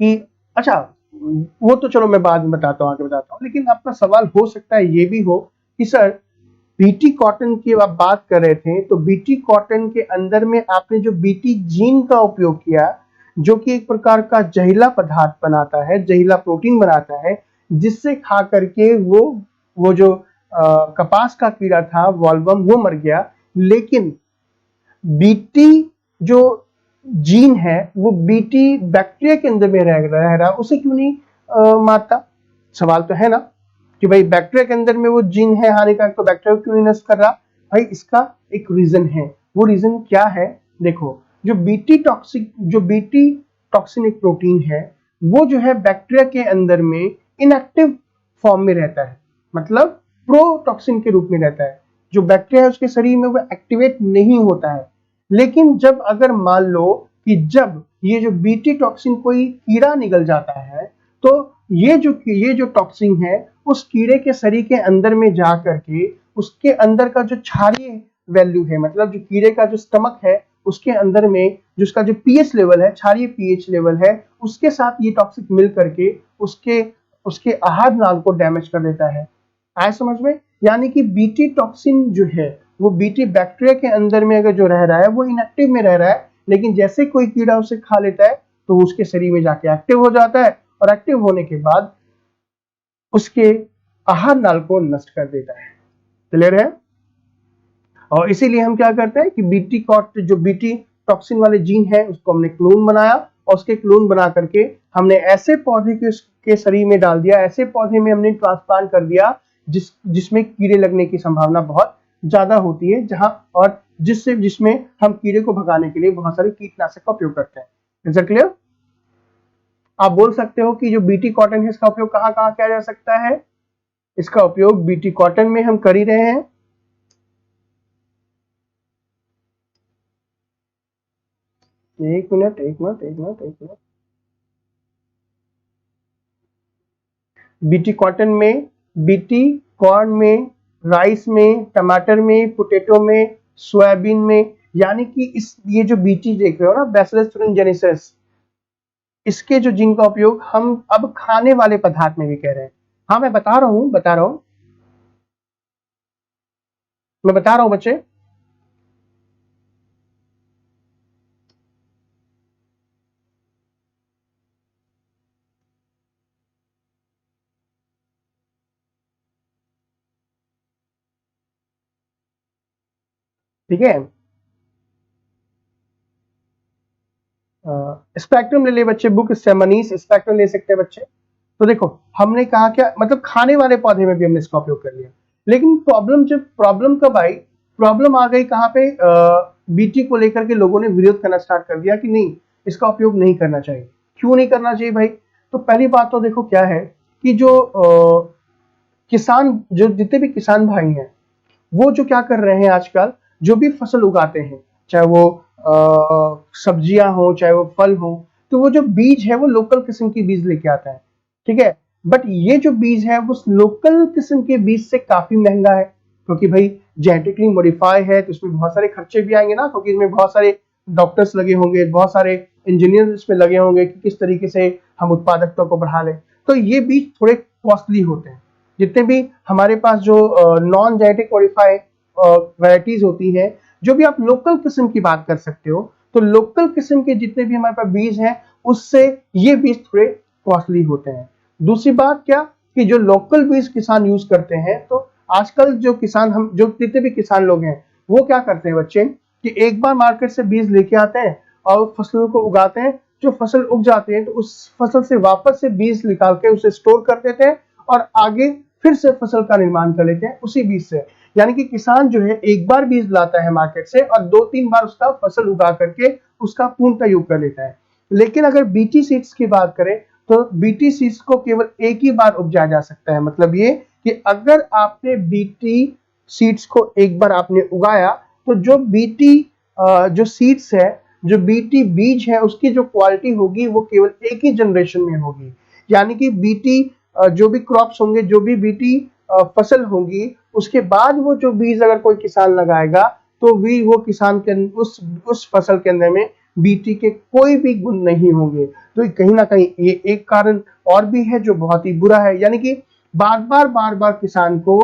कि अच्छा, वो तो चलो मैं बाद में बताता हूँ, आगे बताता हूँ। लेकिन आपका सवाल हो सकता है ये भी हो कि सर बीटी कॉटन की आप बात कर रहे थे, तो बीटी कॉटन के अंदर में आपने जो बीटी जीन का उपयोग किया जो कि एक प्रकार का जहरीला पदार्थ बनाता है, जहरीला प्रोटीन बनाता है, जिससे खा करके वो जो कपास का कीड़ा था वॉल्वम वो मर गया। लेकिन बीटी जो जीन है वो बीटी बैक्टीरिया के अंदर में रह रहा, उसे क्यों नहीं मारता? सवाल तो है ना कि भाई बैक्टीरिया के अंदर में वो जीन है हानिकारक, तो बैक्टीरिया क्यों नहीं नष्ट कर रहा? भाई इसका एक रीजन है। वो रीजन क्या है? देखो, जो बीटी टॉक्सिन एक प्रोटीन है, वो जो है बैक्टीरिया के अंदर में इनएक्टिव फॉर्म में रहता है, मतलब प्रोटॉक्सिन के रूप में रहता है। जो बैक्टीरिया है उसके शरीर में वो एक्टिवेट नहीं होता है। लेकिन जब अगर मान लो कि जब ये जो बीटी टॉक्सिन कोई कीड़ा निगल जाता है, तो ये जो टॉक्सिन है उस कीड़े के शरीर के अंदर में जा करके उसके अंदर का जो क्षारीय वैल्यू है, मतलब जो कीड़े का जो स्टमक है उसके अंदर में जिसका जो पीएच लेवल है, क्षारीय पीएच लेवल है, उसके साथ ये टॉक्सिक मिल करके उसके आहार नाल को डैमेज कर देता है। आया समझ में? यानी कि बीटी टॉक्सिन जो है वो बीटी बैक्टीरिया के अंदर में अगर जो रह रहा है वो इनएक्टिव में रह रहा है, लेकिन जैसे कोई कीड़ा उसे खा लेता है तो उसके शरीर में जाके एक्टिव हो जाता है, और एक्टिव होने के बाद उसके आहार नाल को नष्ट कर देता है। क्लियर है? और इसीलिए हम क्या करते हैं कि बीटी टॉक्सिन वाले जीन है उसको हमने क्लोन बनाया, और उसके क्लोन बना करके हमने ऐसे पौधे के शरीर में डाल दिया, ऐसे पौधे में हमने ट्रांसप्लांट कर दिया जिसमें कीड़े लगने की संभावना बहुत ज्यादा होती है, जहां और जिसमें हम कीड़े को भगाने के लिए बहुत सारे कीटनाशक का उपयोग करते हैं। Is it clear? आप बोल सकते हो कि जो बीटी कॉटन है इसका उपयोग कहां कहां किया जा सकता है? इसका उपयोग बीटी कॉटन में हम कर ही रहे हैं। एक मिनट। बीटी कॉटन में, बीटी कॉर्न में, राइस में, टमाटर में, पोटैटो में, सोयाबीन में, यानी कि ये जो बीटी देख रहे हो ना, बैसिलस thuringiensis, इसके जो जीन का उपयोग हम अब खाने वाले पदार्थ में भी कह रहे हैं। हाँ मैं बता रहा हूं बच्चे। ठीक है, स्पेक्ट्रम ले ले बच्चे, बुक सेमनीस स्पेक्ट्रम ले सकते हैं बच्चे। तो देखो हमने कहा क्या, मतलब खाने वाले पौधे में भी हमने इसका उपयोग कर लिया, लेकिन प्रॉब्लम कब आई? प्रॉब्लम आ गई कहाँ पे? बीटी को लेकर के लोगों ने विरोध करना स्टार्ट कर दिया कि नहीं, इसका उपयोग नहीं करना चाहिए। क्यों नहीं करना चाहिए भाई? तो पहली बात तो देखो क्या है कि जो किसान, जो जितने भी किसान भाई हैं, वो जो क्या कर रहे हैं आजकल, जो भी फसल उगाते हैं, चाहे वो सब्जियां हो चाहे वो फल हो, तो वो जो बीज है वो लोकल किस्म की बीज लेके आता है। ठीक है, बट ये जो बीज है वो लोकल किस्म के बीज से काफी महंगा है, क्योंकि भाई जेनेटिकली मॉडिफाई है, तो इसमें बहुत सारे खर्चे भी आएंगे ना, क्योंकि इसमें बहुत सारे डॉक्टर्स लगे होंगे, बहुत सारे इंजीनियर इसमें लगे होंगे कि किस तरीके से हम उत्पादकता को बढ़ा लें। तो ये बीज थोड़े कॉस्टली होते हैं। जितने भी हमारे पास जो नॉन जेनेटिक मॉडिफाई वैरायटीज होती हैं, जो भी आप लोकल किस्म की बात कर सकते हो, तो लोकल किस्म के जितने भी हमारे पास बीज हैं उससे ये बीज थोड़े कॉस्टली होते हैं। दूसरी बात क्या कि जो लोकल बीज किसान यूज करते हैं, तो आजकल जो किसान, हम जो जितने भी किसान लोग हैं, वो क्या करते हैं बच्चे कि एक बार मार्केट से बीज लेके आते हैं और फसलों को उगाते हैं। जो फसल उग जाती है तो उस फसल से वापस से बीज निकाल के उसे स्टोर कर देते हैं और आगे फिर से फसल का निर्माण कर लेते हैं उसी बीज से। यानी कि किसान जो है एक बार बीज लाता है मार्केट से और 2-3 बार उसका फसल उगा करके उसका पूर्णतः यूज कर लेता है। लेकिन अगर बीटी सीड्स की बात करें तो बीटी सीड्स को केवल एक ही बार उपजाया जा सकता है। मतलब ये कि अगर आपने बीटी सीड्स को एक बार आपने उगाया तो जो बीटी जो सीड्स है, जो बीटी बीज है, उसकी जो क्वालिटी होगी वो केवल एक ही जनरेशन में होगी। यानी कि बीटी जो भी क्रॉप्स होंगे, जो भी बीटी फसल होगी, उसके बाद वो जो बीज अगर कोई किसान लगाएगा तो भी वो किसान के उस फसल के अंदर में बीटी के कोई भी गुण नहीं होंगे। तो कहीं ना कहीं ये एक कारण और भी है जो बहुत ही बुरा है। यानी कि बार बार किसान को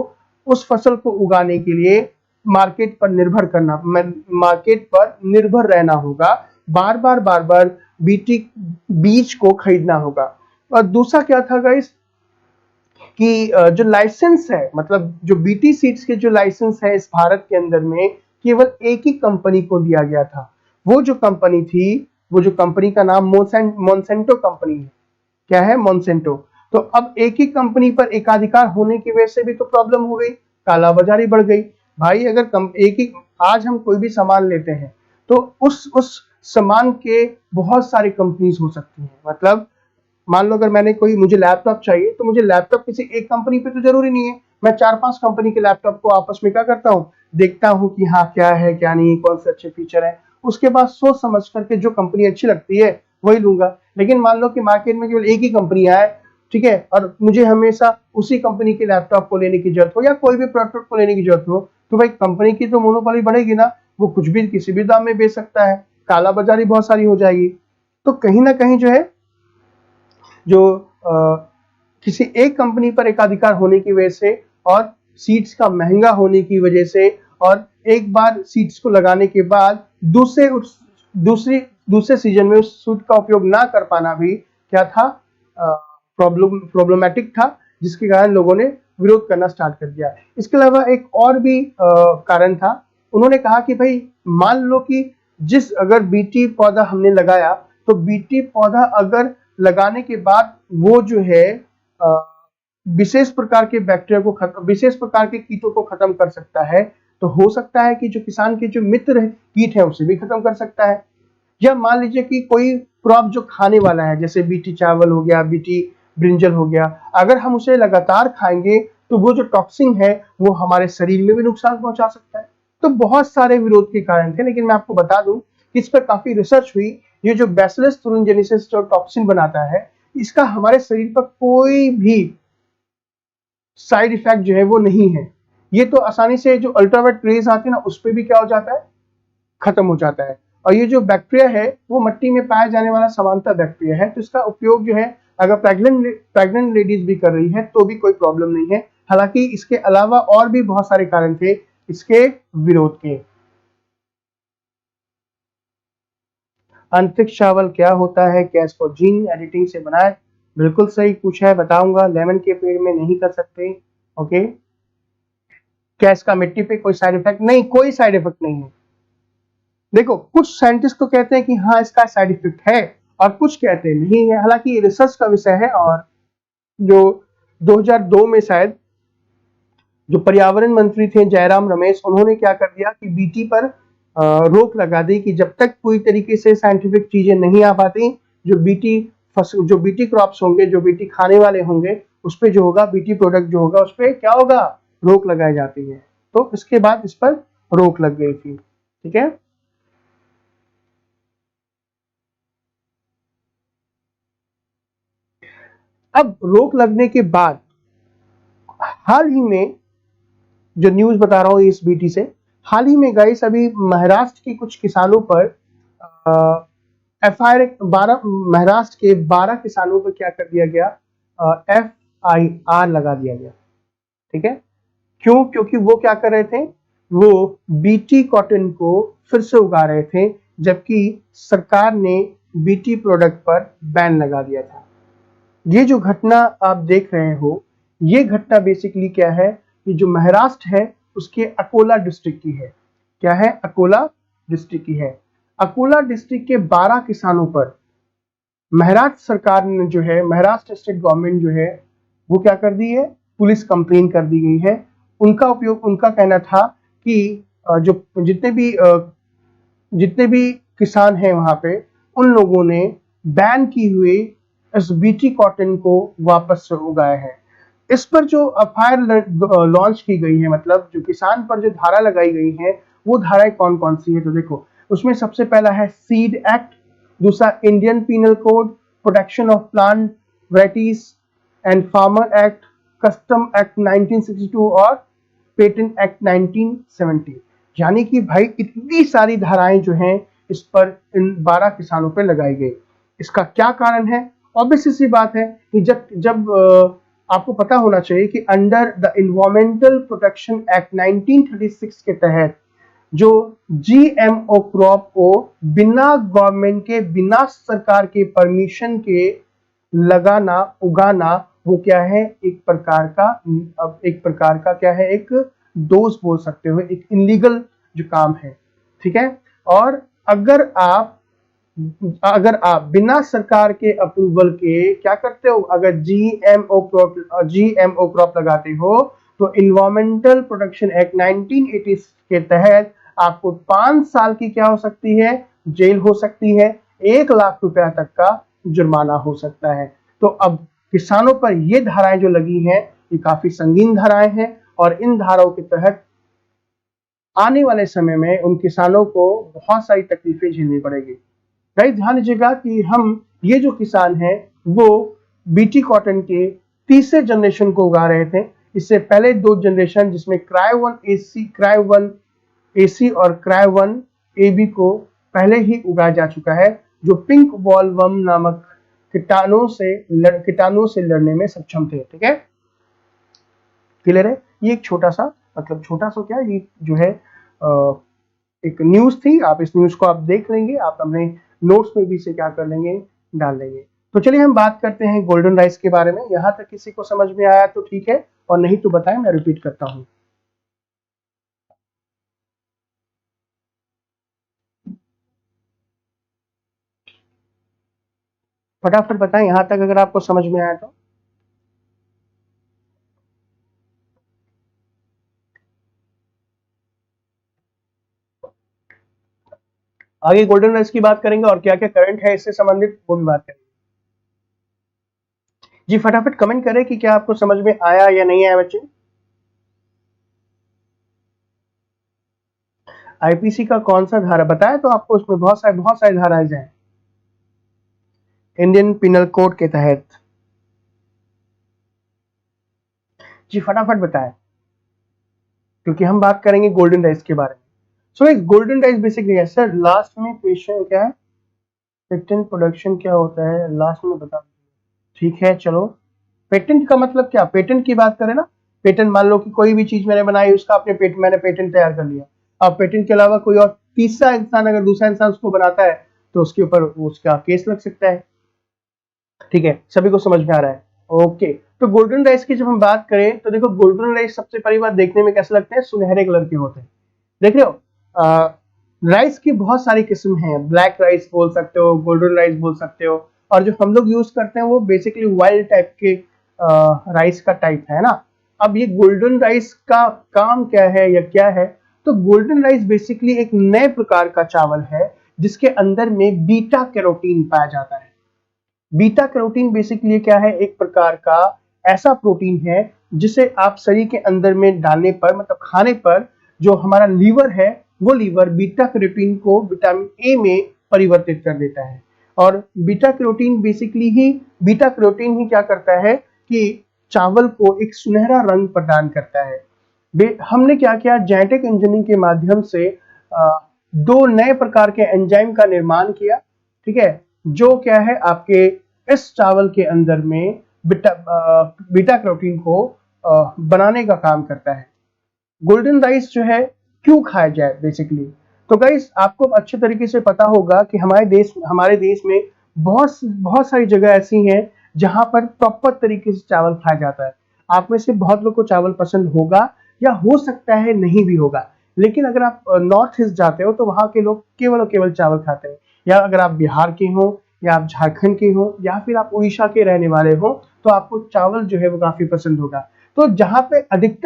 उस फसल को उगाने के लिए मार्केट पर निर्भर रहना होगा, बार बार बीटी बीज को खरीदना होगा। और दूसरा क्या था गाइस कि जो लाइसेंस है, मतलब जो बीटी सीड्स के जो लाइसेंस है इस भारत के अंदर में, केवल एक ही कंपनी को दिया गया था। वो जो कंपनी थी, वो जो कंपनी का नाम मोनसेंटो कंपनी है। क्या है? मोनसेंटो। तो अब एक ही कंपनी पर एकाधिकार होने की वजह से भी तो प्रॉब्लम हो गई, कालाबाजारी बढ़ गई। भाई अगर एक ही, आज हम कोई भी सामान लेते हैं तो उस सामान के बहुत सारी कंपनीज हो सकती हैं। मतलब मान लो अगर मुझे लैपटॉप चाहिए, तो मुझे लैपटॉप किसी एक कंपनी पे तो जरूरी नहीं है। मैं 4-5 कंपनी के लैपटॉप को आपस में क्या करता हूँ, देखता हूँ कि हाँ क्या है क्या नहीं, कौन से अच्छे फीचर है, उसके बाद सोच समझ करके जो कंपनी अच्छी लगती है वही लूंगा। लेकिन मान लो कि मार्केट में केवल एक ही कंपनी है, ठीक है, और मुझे हमेशा उसी कंपनी के लैपटॉप को लेने की जरूरत हो या कोई भी प्रोडक्ट को लेने की जरूरत हो, तो भाई कंपनी की तो मोनोपोली बढ़ेगी ना, वो कुछ भी किसी भी दाम में बेच सकता है, कालाबाजारी बहुत सारी हो जाएगी। तो कहीं ना कहीं जो है, जो किसी एक कंपनी पर एकाधिकार होने की वजह से और सीट्स का महंगा होने की वजह से, और एक बार सीट्स को लगाने के बाद दूसरे सीजन में उस सूट का उपयोग ना कर पाना भी क्या था, प्रॉब्लमैटिक था, जिसके कारण लोगों ने विरोध करना स्टार्ट कर दिया। इसके अलावा एक और भी कारण था। उन्होंने कहा कि भाई मान लो कि अगर बीटी पौधा हमने लगाया, तो बीटी पौधा अगर लगाने के बाद वो जो है विशेष प्रकार के बैक्टीरिया को विशेष प्रकार के कीटों को खत्म कर सकता है, तो हो सकता है कि जो किसान के जो मित्र कीट है उसे भी खत्म कर सकता है। या मान लीजिए कि कोई क्रॉप जो खाने वाला है, जैसे बीटी चावल हो गया, बीटी ब्रिंजल हो गया, अगर हम उसे लगातार खाएंगे तो वो जो टॉक्सिन है वो हमारे शरीर में भी नुकसान पहुंचा सकता है। तो बहुत सारे विरोध के कारण थे, लेकिन मैं आपको बता दूं कि इस पर काफी रिसर्च हुई। ये जो बैसिलस thuringiensis जो टॉक्सिन बनाता है, इसका हमारे शरीर पर कोई भी साइड इफेक्ट जो है वो नहीं है। ये तो आसानी से जो अल्ट्रावायलेट रेज आती है ना, उस पर भी क्या हो जाता है, खत्म हो जाता है। और ये जो बैक्टीरिया है वो मिट्टी में पाया जाने वाला समानता बैक्टीरिया है, तो इसका उपयोग जो है अगर प्रेग्नेंट लेडीज भी कर रही है तो भी कोई प्रॉब्लम नहीं है। हालांकि इसके अलावा और भी बहुत सारे कारण थे इसके विरोध के। अंतरिक्ष चावल क्या होता है? क्या इसको जीन एडिटिंग से बनाए? बिल्कुल सही पूछा है, बताऊंगा। लेमन के पेड़ में नहीं कर सकते। ओके। क्या इसका मिट्टी पे कोई साइड इफेक्ट? नहीं, कोई साइड इफेक्ट नहीं है। देखो, कुछ साइंटिस्ट तो कहते हैं कि हाँ इसका साइड इफेक्ट है, और कुछ कहते हैं नहीं है। हालांकि ये रिसर्च का विषय है, और जो 2002 में शायद जो पर्यावरण मंत्री थे जयराम रमेश, उन्होंने क्या कर दिया कि बीटी पर रोक लगा दी कि जब तक पूरी तरीके से साइंटिफिक चीजें नहीं आ पाती, जो बीटी क्रॉप्स होंगे, जो बीटी खाने वाले होंगे, उस पर जो होगा बीटी प्रोडक्ट जो होगा उस पर क्या होगा, रोक लगाई जाती है। तो इसके बाद इस पर रोक लग गई थी। ठीक है। अब रोक लगने के बाद हाल ही में जो न्यूज बता रहा हूं इस बीटी से, हाल ही में गाइस अभी महाराष्ट्र के कुछ किसानों पर FIR 12, महाराष्ट्र के 12 किसानों पर क्या कर दिया गया, FIR लगा दिया गया। ठीक है। क्यों? क्योंकि वो क्या कर रहे थे, वो बीटी कॉटन को फिर से उगा रहे थे, जबकि सरकार ने बीटी प्रोडक्ट पर बैन लगा दिया था। ये जो घटना आप देख रहे हो, ये घटना बेसिकली क्या है कि जो महाराष्ट्र है उसके अकोला डिस्ट्रिक्ट की है। क्या है? अकोला डिस्ट्रिक्ट की है। अकोला डिस्ट्रिक्ट के 12 किसानों पर महाराष्ट्र सरकार ने जो है, महाराष्ट्र स्टेट गवर्नमेंट जो है वो क्या कर दी है, पुलिस कंप्लेन कर दी गई है। उनका कहना था कि जो जितने भी किसान हैं वहां पे, उन लोगों ने बैन की हुई इस बीटी कॉटन को वापस से उगाया है। इस पर जो FIR लॉन्च की गई है, मतलब जो किसान पर जो धारा लगाई गई है, वो धाराएं कौन कौन सी है? तो देखो, उसमें सबसे पहला है सीड एक्ट, दूसरा Indian penal code, protection of plant varieties and farmer act, custom act 1962 और पेटेंट एक्ट 1970। यानी कि भाई इतनी सारी धाराएं जो हैं इस पर इन 12 किसानों पर लगाई गई। इसका क्या कारण है? ऑब्वियस सी बात है कि जब आपको पता होना चाहिए कि under the environmental protection act 1936 के तहत जो GMO क्रॉप को बिना गवर्नमेंट के, बिना सरकार के परमिशन के लगाना, उगाना, वो क्या है, एक प्रकार का क्या है, एक दोष बोल सकते हो, एक इनलीगल जो काम है, ठीक है। और अगर आप बिना सरकार के अप्रूवल के क्या करते हो, अगर जीएमओ क्रॉप लगाते हो तो इन्वायरमेंटल प्रोटेक्शन एक्ट 1980 के तहत आपको 5 साल की क्या हो सकती है, जेल हो सकती है, 1 लाख रुपया तक का जुर्माना हो सकता है। तो अब किसानों पर ये धाराएं जो लगी हैं ये काफी संगीन धाराएं हैं और इन धाराओं के तहत आने वाले समय में उन किसानों को बहुत सारी तकलीफें झेलनी पड़ेगी। गाइस ध्यान दीजिएगा कि हम ये जो किसान हैं वो बीटी कॉटन के तीसरे जनरेशन को उगा रहे थे। इससे पहले 2 जनरेशन जिसमें क्राई 1 एसी और क्राई 1 एबी को पहले ही उगाया जा चुका है, जो पिंक बॉलवर्म नामक कीटाणु से लड़ने में सक्षम थे। ठीक है, क्लियर है। ये एक छोटा सा क्या, ये जो है एक न्यूज थी। आप इस न्यूज को आप देख लेंगे, आप अपने नोट्स में भी इसे क्या कर लेंगे, डाल लेंगे। तो चलिए हम बात करते हैं गोल्डन राइस के बारे में। यहां तक किसी को समझ में आया तो ठीक है, और नहीं तो बताएं, मैं रिपीट करता हूं। फटाफट बताएं यहां तक अगर आपको समझ में आया तो। आगे गोल्डन राइस की बात करेंगे और क्या क्या करंट है इससे संबंधित वो भी बात करेंगे। जी फटाफट कमेंट करें कि क्या आपको समझ में आया या नहीं आया बच्चे। आईपीसी का कौन सा धारा बताया तो आपको, उसमें बहुत सारी धाराएं हैं इंडियन पिनल कोड के तहत। जी फटाफट बताएं, क्योंकि हम बात करेंगे गोल्डन राइस के बारे में। सो इस गोल्डन राइस बेसिकली है सर, लास्ट में पेशेंट क्या है, पेटेंट प्रोडक्शन क्या होता है लास्ट में बता। ठीक है चलो, पेटेंट का मतलब क्या, पेटेंट की बात करें ना, पेटेंट मान लो कि कोई भी चीज मैंने बनाई, उसका मैंने पेटेंट तैयार कर लिया। अब पेटेंट के अलावा कोई और तीसरा इंसान अगर दूसरा इंसान उसको बनाता है तो उसके ऊपर उसका केस लग सकता है। ठीक है, सभी को समझ में आ रहा है। ओके, तो गोल्डन राइस की जब हम बात करें तो देखो, गोल्डन राइस सबसे पहली बार देखने में कैसे लगते हैं, सुनहरे कलर के होते हैं। देख रहे हो, राइस की बहुत सारी किस्म हैं, ब्लैक राइस बोल सकते हो, गोल्डन राइस बोल सकते हो, और जो हम लोग यूज करते हैं वो बेसिकली वाइल्ड टाइप के राइस का टाइप है ना। अब ये गोल्डन राइस का काम क्या है या क्या है, तो गोल्डन राइस बेसिकली एक नए प्रकार का चावल है जिसके अंदर में बीटा कैरोटीन पाया जाता है। बीटा कैरोटीन बेसिकली क्या है, एक प्रकार का ऐसा प्रोटीन है जिसे आप शरीर के अंदर में डालने पर, मतलब खाने पर, जो हमारा लीवर है वो लीवर बीटा कैरोटीन को विटामिन ए में परिवर्तित कर देता है। और बीटा कैरोटीन ही क्या करता है कि चावल को एक सुनहरा रंग प्रदान करता है। हमने क्या किया, जेनेटिक इंजीनियरिंग के माध्यम से 2 नए प्रकार के एंजाइम का निर्माण किया। ठीक है, जो क्या है आपके इस चावल के अंदर में बीटा कैरोटीन को बनाने का काम करता है। गोल्डन राइस जो है क्यों खाया जाए बेसिकली, तो गाइस आपको अच्छे तरीके से पता होगा कि हमारे देश में बहुत सारी जगह ऐसी हैं जहां पर प्रॉपर तरीके से चावल खाया जाता है। आप में से बहुत लोग को चावल पसंद होगा या हो सकता है नहीं भी होगा, लेकिन अगर आप नॉर्थ ईस्ट जाते हो तो वहां के लोग केवल और केवल चावल खाते हैं। या अगर आप बिहार के हो, या आप झारखंड के हो, या फिर आप उड़ीसा के रहने वाले हो, तो आपको चावल जो है वो काफी पसंद होगा। तो जहां पे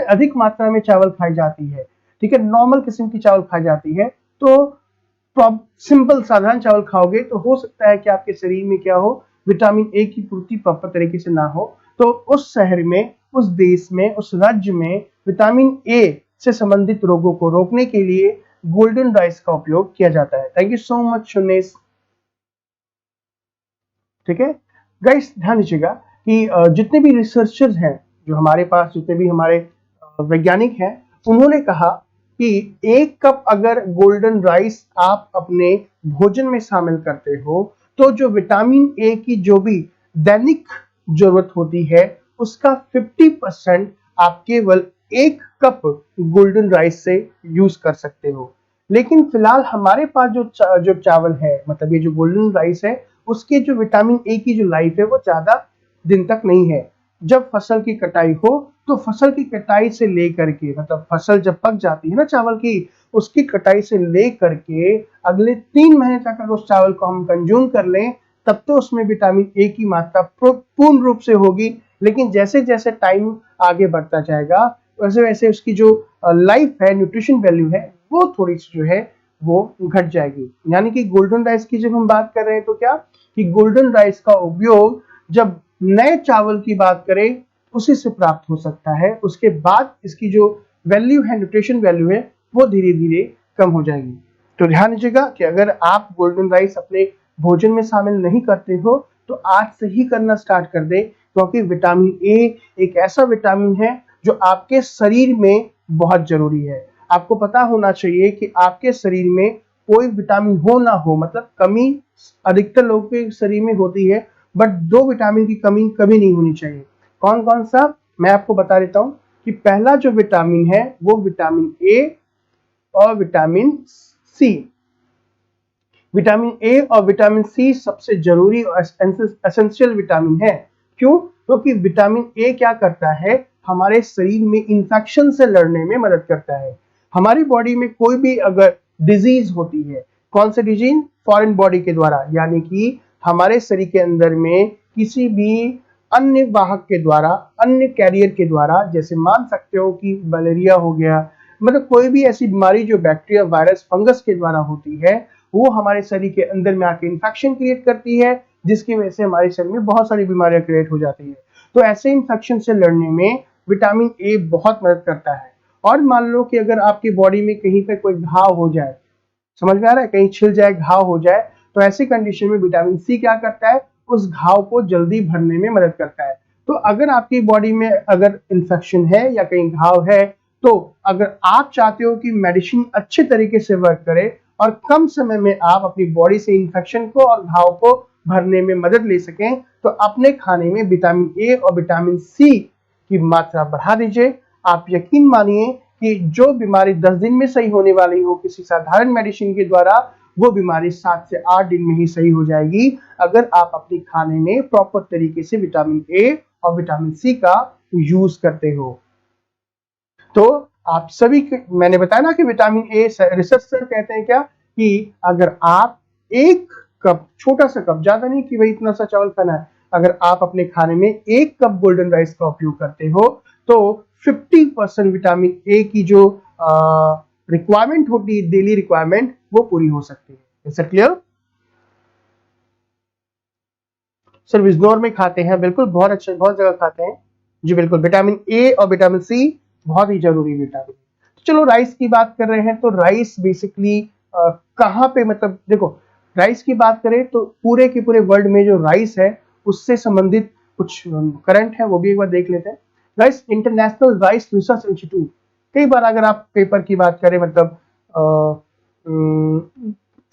अधिक मात्रा में चावल खाई जाती है, ठीक है, नॉर्मल किस्म की चावल खाई जाती है, तो सिंपल साधारण चावल खाओगे तो हो सकता है कि आपके शरीर में क्या हो, विटामिन ए की पूर्ति प्रॉपर तरीके से ना हो। तो उस शहर में, उस देश में, उस राज्य में विटामिन ए से संबंधित रोगों को रोकने के लिए गोल्डन राइस का उपयोग किया जाता है। Thank you so much Sunesh. ठीक है गाइस, ध्यान दीजिएगा कि जितने भी रिसर्चर्स हैं जो हमारे पास, जितने भी हमारे वैज्ञानिक हैं, उन्होंने कहा कि 1 कप अगर गोल्डन राइस आप अपने भोजन में शामिल करते हो तो जो विटामिन ए की जो भी दैनिक जरूरत होती है उसका 50% आप केवल 1 कप गोल्डन राइस से यूज कर सकते हो। लेकिन फिलहाल हमारे पास जो चावल है, मतलब ये जो गोल्डन राइस है, उसके जो विटामिन ए की जो लाइफ है वो ज्यादा दिन तक नहीं है। जब फसल की कटाई हो तो फसल की कटाई से लेकर के, मतलब फसल जब पक जाती है ना चावल की, उसकी कटाई से लेकर के अगले 3 महीने तक अगर उस चावल को हम कंज्यूम कर लें तब तो उसमें विटामिन ए की मात्रा पूर्ण रूप से होगी। लेकिन जैसे जैसे टाइम आगे बढ़ता जाएगा वैसे वैसे उसकी जो लाइफ है, न्यूट्रिशन वैल्यू है, वो थोड़ी सी जो है वो घट जाएगी। यानी कि गोल्डन राइस की जब हम बात कर रहे हैं तो क्या कि गोल्डन राइस का उपयोग जब नए चावल की बात करें उसी से प्राप्त हो सकता है, उसके बाद इसकी जो वैल्यू है, न्यूट्रिशन वैल्यू है, वो धीरे धीरे कम हो जाएगी। तो ध्यान दीजिएगा कि अगर आप गोल्डन राइस अपने भोजन में शामिल नहीं करते हो तो आज से ही करना स्टार्ट कर दे, क्योंकि विटामिन ए एक ऐसा विटामिन है जो आपके शरीर में बहुत जरूरी है। आपको पता होना चाहिए कि आपके शरीर में कोई विटामिन हो ना हो, मतलब कमी अधिकतर लोगों के शरीर में होती है, बट 2 विटामिन की कमी कभी नहीं होनी चाहिए। कौन कौन सा, मैं आपको बता देता हूं कि पहला जो विटामिन है वो विटामिन ए और विटामिन सी। विटामिन ए और विटामिन सी सबसे जरूरी और एसेंशियल विटामिन है। क्यों? क्योंकि विटामिन ए क्या करता है, हमारे शरीर में इंफेक्शन से लड़ने में मदद करता है। हमारी बॉडी में कोई भी अगर डिजीज होती है, कौन सी डिजीज? फॉरेन बॉडी के द्वारा, यानी कि हमारे शरीर के अंदर में किसी भी अन्य वाहक के द्वारा, अन्य कैरियर के द्वारा, जैसे मान सकते हो कि मलेरिया हो गया, मतलब कोई भी ऐसी बीमारी जो बैक्टीरिया, वायरस, फंगस के द्वारा होती है, वो हमारे शरीर के अंदर में आके इन्फेक्शन क्रिएट करती है, जिसकी वजह से हमारे शरीर में बहुत सारी बीमारियां क्रिएट हो जाती है। तो ऐसे इन्फेक्शन से लड़ने में विटामिन ए बहुत मदद करता है। और मान लो कि अगर आपकी बॉडी में कहीं पे कोई घाव हो जाए, समझ में आ रहा है, कहीं छिल जाए, घाव हो जाए, तो ऐसी कंडीशन में विटामिन सी क्या करता है, उस घाव को जल्दी भरने में मदद करता है। तो अगर आपकी बॉडी में अगर इन्फेक्शन है या कहीं घाव है, तो अगर आप चाहते हो कि मेडिसिन अच्छे तरीके से वर्क करे और कम समय में आप अपनी बॉडी से इन्फेक्शन को और घाव को भरने में मदद ले सकें, तो अपने खाने में विटामिन ए और विटामिन सी की मात्रा बढ़ा दीजिए। आप यकीन मानिए कि जो बीमारी 10 दिन में सही होने वाली हो किसी साधारण मेडिसिन के द्वारा, वो बीमारी 7 से 8 दिन में ही सही हो जाएगी, अगर आप अपने खाने में प्रॉपर तरीके से विटामिन ए और विटामिन सी का यूज करते हो। तो आप सभी, मैंने बताया ना कि विटामिन ए, रिसर्चर कहते हैं क्या कि अगर आप 1 कप, छोटा सा कप, ज्यादा नहीं कि भाई इतना सा चावल खाना है, अगर आप अपने खाने में 1 कप गोल्डन राइस का उपयोग करते हो तो 50% विटामिन ए की जो रिक्वायरमेंट होती है, डेली रिक्वायरमेंट, वो पूरी हो सकती है। Is it clear? Sir Bijnor में खाते हैं, बिल्कुल, बहुत अच्छे, बहुत जगह खाते हैं जी, बिल्कुल। विटामिन ए और विटामिन सी बहुत ही जरूरी विटामिन। तो चलो राइस की बात कर रहे हैं, तो राइस बेसिकली कहाँ पे, मतलब देखो, राइस की बात करें तो पूरे के पूरे वर्ल्ड में जो राइस है उससे संबंधित कुछ करंट है वो भी एक बार देख लेते हैं। Rice, international rice research institute, कई बार अगर आप पेपर की बात करें, मतलब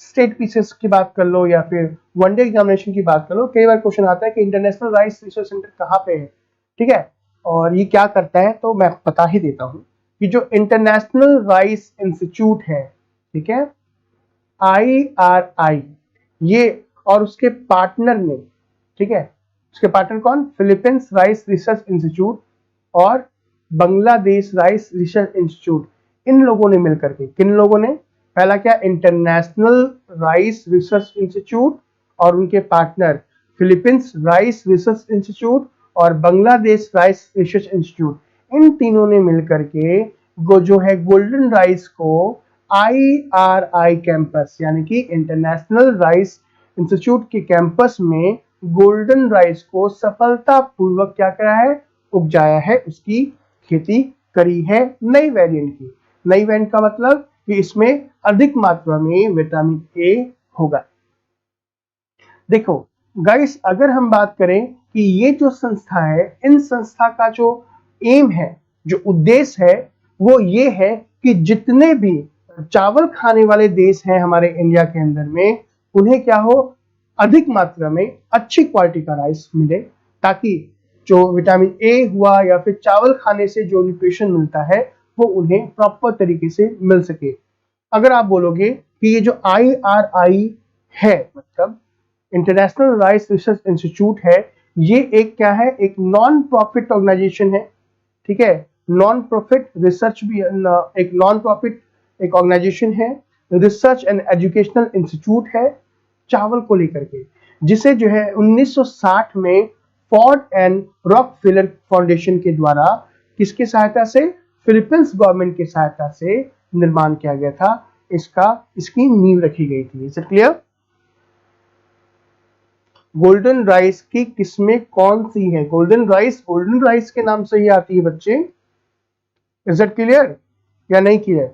स्टेट पीसेस की बात कर लो या फिर वनडे एग्जामिनेशन की बात कर लो, कई बार क्वेश्चन आता है कि इंटरनेशनल राइस रिसर्च सेंटर कहाँ पे है, ठीक है, और ये क्या करता है, तो मैं बता ही देता हूँ कि जो इंटरनेशनल राइस इंस्टीट्यूट है, ठीक है, IRI, ये और उसके पार्टनर ने, ठीक है, उसके पार्टनर कौन? फिलीपींस राइस रिसर्च इंस्टीट्यूट और बांग्लादेश राइस रिसर्च इंस्टीट्यूट, इन लोगों ने मिलकर के, किन लोगों ने? पहला क्या? इंटरनेशनल राइस रिसर्च इंस्टीट्यूट और उनके partner Philippines rice research institute और बांग्लादेश राइस रिसर्च इंस्टीट्यूट, इन तीनों ने मिलकर के जो है गोल्डन राइस को IRI कैंपस, यानी कि इंटरनेशनल राइस इंस्टीट्यूट के कैंपस में गोल्डन राइस को सफलतापूर्वक क्या करा है? उपजाया है, उसकी खेती करी है नई वेरिएंट की। नई वेरिएंट का मतलब कि इसमें अधिक मात्रा में विटामिन ए होगा। देखो गाइस, अगर हम बात करें कि ये जो संस्था है, इन संस्था का जो एम है, जो उद्देश्य है, वो ये है कि जितने भी चावल खाने वाले देश हैं हमारे इंडिया के अंदर में, उन्हें क्या हो? अधिक मात्रा में अच्छी क्वालिटी का राइस मिले, ताकि जो विटामिन ए हुआ या फिर चावल खाने से जो न्यूट्रिशन मिलता है वो उन्हें प्रॉपर तरीके से मिल सके। अगर आप बोलोगे कि ये जो IRI है, मतलब इंटरनेशनल राइस रिसर्च इंस्टीट्यूट है, ये एक क्या है, एक नॉन प्रॉफिट ऑर्गेनाइजेशन है, ठीक है, नॉन प्रॉफिट रिसर्च भी, एक नॉन प्रॉफिट एक ऑर्गेनाइजेशन है, रिसर्च एंड एजुकेशनल इंस्टीट्यूट है चावल को लेकर के, जिसे जो है 1960 में फोर्ड एंड रॉकफेलर फाउंडेशन के द्वारा किसके सहायता से, फिलीपींस गवर्नमेंट की सहायता से निर्माण किया गया था, इसकी नींव रखी गई थी। Is it clear? Golden rice की किस्में कौन सी है? गोल्डन राइस के नाम से ही आती है बच्चे। इज इट क्लियर या नहीं क्लियर?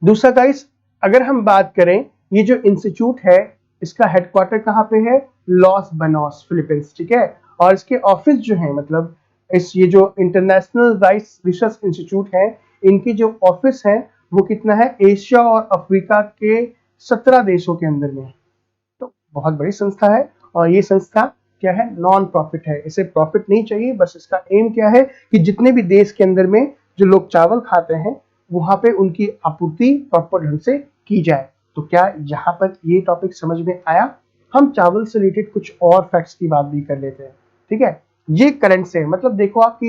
दूसरा गाइस, अगर हम बात करें, ये जो इंस्टीट्यूट है इसका हेडक्वार्टर कहां पे है, लॉस बनोस फिलीपींस, ठीक है, और इसके ऑफिस जो है, मतलब ये जो इंटरनेशनल राइस रिसर्च इंस्टीट्यूट है, इनकी जो ऑफिस है वो कितना है, एशिया और अफ्रीका के 17 देशों के अंदर में। तो बहुत बड़ी संस्था है, और ये संस्था क्या है, नॉन प्रॉफिट है, इसे प्रॉफिट नहीं चाहिए, बस इसका एम क्या है कि जितने भी देश के अंदर में जो लोग चावल खाते हैं वहां पे उनकी आपूर्ति प्रॉपर ढंग से की जाए। तो क्या यहाँ पर ये टॉपिक समझ में आया? हम चावल से रिलेटेड कुछ और फैक्ट्स की बात भी कर लेते हैं, ठीक है। ये करंट से, मतलब देखो आप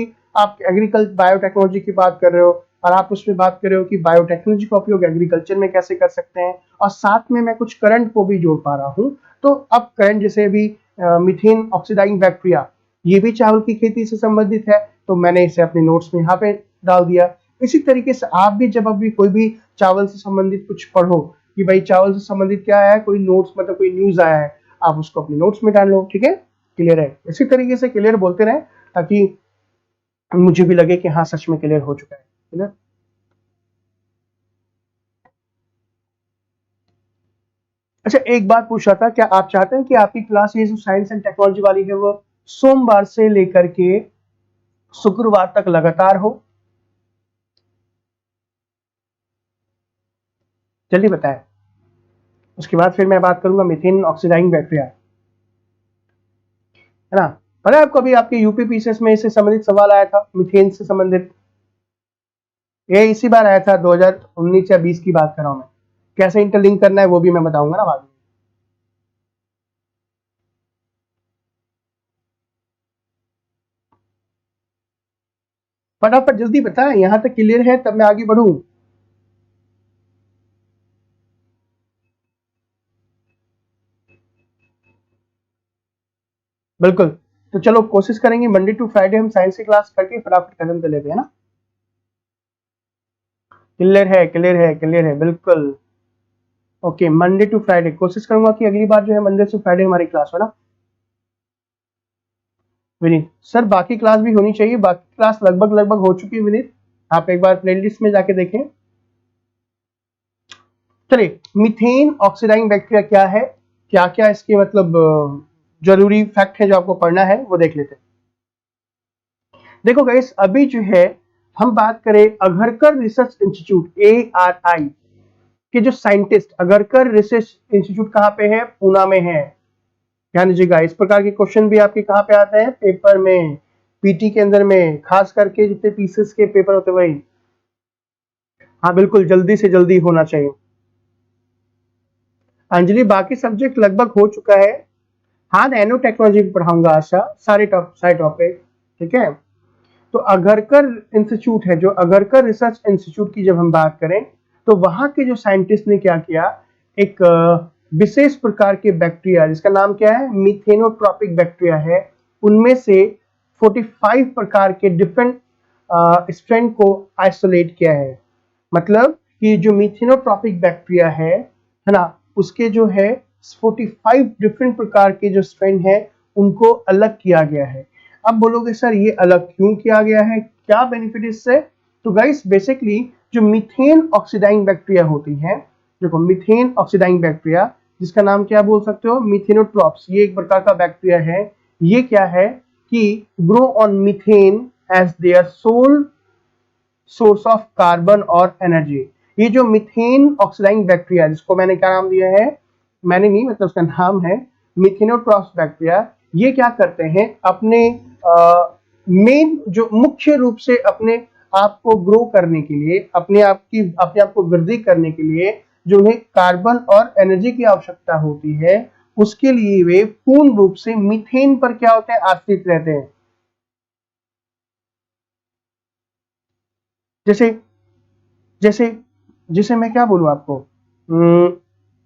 एग्रीकल्चर बायोटेक्नोलॉजी की बात कर रहे हो, और आप उसमें बात कर रहे हो कि बायोटेक्नोलॉजी का उपयोग एग्रीकल्चर में कैसे कर सकते हैं, और साथ में मैं कुछ करंट को भी जोड़ पा रहा हूँ। तो अब करंट जैसे अभी मीथेन ऑक्सीडाइजिंग बैक्टीरिया, ये भी चावल की खेती से संबंधित है, तो मैंने इसे अपने नोट्स में यहाँ पे डाल दिया। इसी तरीके से आप भी जब अभी कोई भी चावल से संबंधित कुछ पढ़ो कि भाई चावल से संबंधित क्या है, कोई नोट्स, मतलब कोई न्यूज आया है, आप उसको अपने नोट्स में डाल लो, ठीक है, क्लियर है। इसी तरीके से क्लियर बोलते रहे ताकि मुझे भी लगे कि हाँ सच में क्लियर हो चुका है, क्लियर। अच्छा, एक बात पूछ रहा था, क्या आप चाहते हैं कि आपकी क्लास ये जो साइंस एंड टेक्नोलॉजी वाली है वो सोमवार से लेकर के शुक्रवार तक लगातार हो? जल्दी बताएं, उसके बाद फिर मैं बात करूंगा मीथेन ऑक्सीडाइजिंग बैक्टीरिया, है ना। पता है आपको, अभी आपके यूपी पीसीएस में इससे संबंधित सवाल आया था, मीथेन से संबंधित, ये इसी बार आया था, 2019 या 20 की बात कर रहा हूं मैं। कैसे इंटरलिंक करना है वो भी मैं बताऊंगा ना बाद में। फटाफट जल्दी बताएं, यहां तक क्लियर है तब मैं आगे बढ़ूं। बिल्कुल, तो चलो कोशिश करेंगे मंडे टू फ्राइडे हम साइंस की क्लास करके फटाफट खत्म कर लेते हैं ना। क्लियर है, क्लियर है, क्लियर है, बिल्कुल। ओके, मंडे टू फ्राइडे कोशिश करूंगा कि अगली बार जो है मंडे टू फ्राइडे हमारी क्लास हो ना। विनीत सर, बाकी क्लास भी होनी चाहिए, बाकी क्लास लगभग लगभग हो चुकी है विनीत, आप एक बार प्लेलिस्ट में जाके देखें। चलिए, मीथेन ऑक्सीडाइजिंग बैक्टीरिया क्या है, क्या क्या इसके मतलब जरूरी फैक्ट है जो आपको पढ़ना है वो देख लेते हैं। देखो गाइस, अभी जो है हम बात करें अघरकर रिसर्च इंस्टीट्यूट ARI के जो साइंटिस्ट, अघरकर रिसर्च इंस्टीट्यूट कहाँ पे है, पूना में है। ध्यान दीजिएगा, इस प्रकार के क्वेश्चन भी आपके कहाँ पे आते हैं, पेपर में, पीटी के अंदर में, खास करके जितने पीसेस के पेपर होते हैं वही। हाँ बिल्कुल, जल्दी से जल्दी होना चाहिए। अंजलि, बाकी सब्जेक्ट लगभग हो चुका है। हाँ, नैनो टेक्नोलॉजी पढ़ाऊंगा आशा, सारे टॉपिक, ठीक है। तो अघरकर इंस्टीट्यूट है, जो अघरकर रिसर्च इंस्टीट्यूट की जब हम बात करें तो वहां के जो साइंटिस्ट ने क्या किया, एक विशेष प्रकार के बैक्टीरिया जिसका नाम क्या है, मीथेनोट्रॉपिक बैक्टीरिया है, उनमें से 45 प्रकार के डिफरेंट स्ट्रेन को आइसोलेट किया है। मतलब कि जो मीथेनोट्रॉपिक बैक्टीरिया है ना, उसके जो है 45 डिफरेंट प्रकार के जो स्ट्रेन है उनको अलग किया गया है। अब बोलोगे सर ये अलग क्यों किया गया है, क्या बेनिफिट इससे? तो गाइस बेसिकली जो मीथेन ऑक्सीडाइजिंग बैक्टीरिया होती है, देखो मीथेन ऑक्सीडाइजिंग बैक्टीरिया जिसका नाम क्या बोल सकते हो, मीथेनोट्रॉप्स, ये एक प्रकार का बैक्टीरिया है। ये क्या है कि grow on methane as their sole source of carbon और एनर्जी। ये जो मीथेन ऑक्सीडाइजिंग बैक्टीरिया, जिसको मैंने क्या नाम दिया है, मैंने नहीं, मतलब उसका नाम है मीथेनोट्रॉप्स बैक्टीरिया, ये क्या करते हैं, अपने मेन जो मुख्य रूप से अपने आप को ग्रो करने के लिए, अपने आप को वृद्धि करने के लिए जो उन्हें कार्बन और एनर्जी की आवश्यकता होती है, उसके लिए वे पूर्ण रूप से मीथेन पर क्या होते हैं, आश्रित रहते हैं। जैसे जैसे जैसे मैं क्या बोलूं आपको,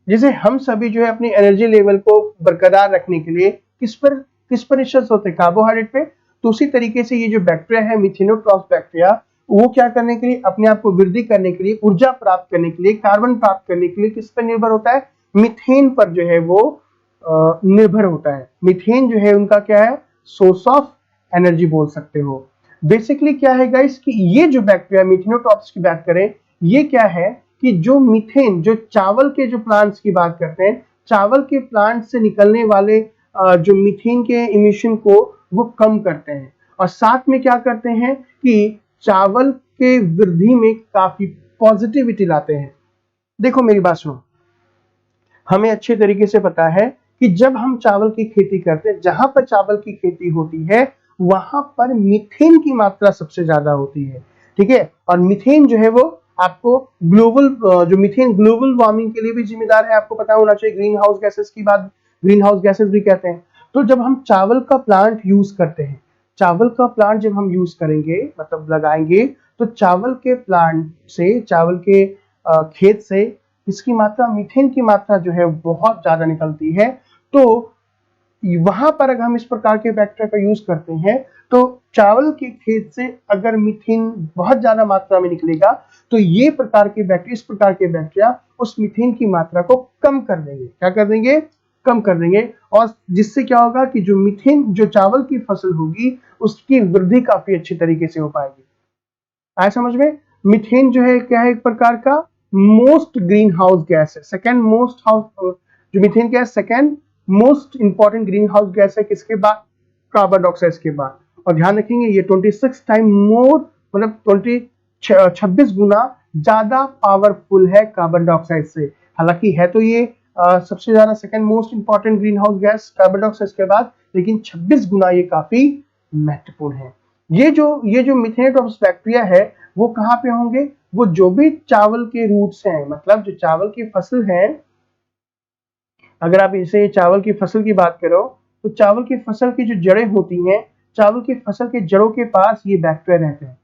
जैसे हम सभी जो है अपनी एनर्जी लेवल को बरकरार रखने के लिए किस पर निश्चित होते हैं, कार्बोहाइड्रेट पे। तो उसी तरीके से ये जो बैक्टीरिया है मिथेनोट्रॉप्स बैक्टीरिया, वो क्या करने के लिए, अपने आप को वृद्धि करने के लिए, ऊर्जा प्राप्त करने के लिए, कार्बन प्राप्त करने के लिए किस पर निर्भर होता है, मीथेन पर जो है वो निर्भर होता है। मीथेन जो है उनका क्या है, सोर्स ऑफ एनर्जी बोल सकते हो। बेसिकली क्या है गाइस कि ये जो बैक्टीरिया मिथेनोट्रॉप्स की बात करें, ये क्या है कि जो मीथेन, जो चावल के जो प्लांट्स की बात करते हैं, चावल के प्लांट से निकलने वाले जो मीथेन के इमिशन को वो कम करते हैं, और साथ में क्या करते हैं कि चावल के वृद्धि में काफी पॉजिटिविटी लाते हैं। देखो मेरी बात सुनो, हमें अच्छे तरीके से पता है कि जब हम चावल की खेती करते हैं, जहां पर चावल की खेती होती है वहां पर मीथेन की मात्रा सबसे ज्यादा होती है, ठीक है। और मीथेन जो है वो आपको ग्लोबल, जो मीथेन ग्लोबल वार्मिंग के लिए भी जिम्मेदार है, आपको पता होना चाहिए। ग्रीन हाउस गैसेस की बात, ग्रीन हाउस गैसेस भी कहते हैं। तो जब हम चावल का प्लांट यूज करते हैं, चावल का प्लांट जब हम यूज करेंगे, मतलब लगाएंगे, तो चावल के प्लांट से, चावल के खेत से इसकी मात्रा, मीथेन की मात्रा जो है बहुत ज्यादा निकलती है। तो वहां पर अगर हम इस प्रकार के बैक्टीरिया का यूज करते हैं, तो चावल के खेत से अगर मीथेन बहुत ज्यादा मात्रा में निकलेगा, तो ये प्रकार के बैक्टीरिया, इस प्रकार के बैक्टीरिया उस मीथेन की मात्रा को कम कर देंगे। क्या कर देंगे, कम कर देंगे। और जिससे क्या होगा कि जो मीथेन, जो चावल की फसल होगी, उसकी वृद्धि काफी अच्छी तरीके से हो पाएगी। आया समझ में। मीथेन जो है क्या है, एक प्रकार का मोस्ट ग्रीन हाउस गैस है, सेकेंड मोस्ट हाउस, जो मीथेन क्या है, second most important green house gas है, किसके बाद, कार्बन डाइऑक्साइड के बाद। और ध्यान रखेंगे ये 26 टाइम मोर, मतलब 26 गुना ज्यादा पावरफुल है कार्बन डाइऑक्साइड से। हालांकि है तो ये सबसे ज्यादा second most important green house gas carbon dioxide के बाद, लेकिन 26 गुना ये काफी महत्वपूर्ण है। ये जो मिथेनोट्रॉप्स बैक्टीरिया है वो कहाँ पे होंगे, वो जो भी चावल के रूट्स हैं, मतलब जो चावल की फसल है, अगर आप इसे चावल की फसल की बात करो, तो चावल की फसल की जो जड़ें होती हैं, चावल की फसल के जड़ों के पास ये बैक्टीरिया रहते हैं।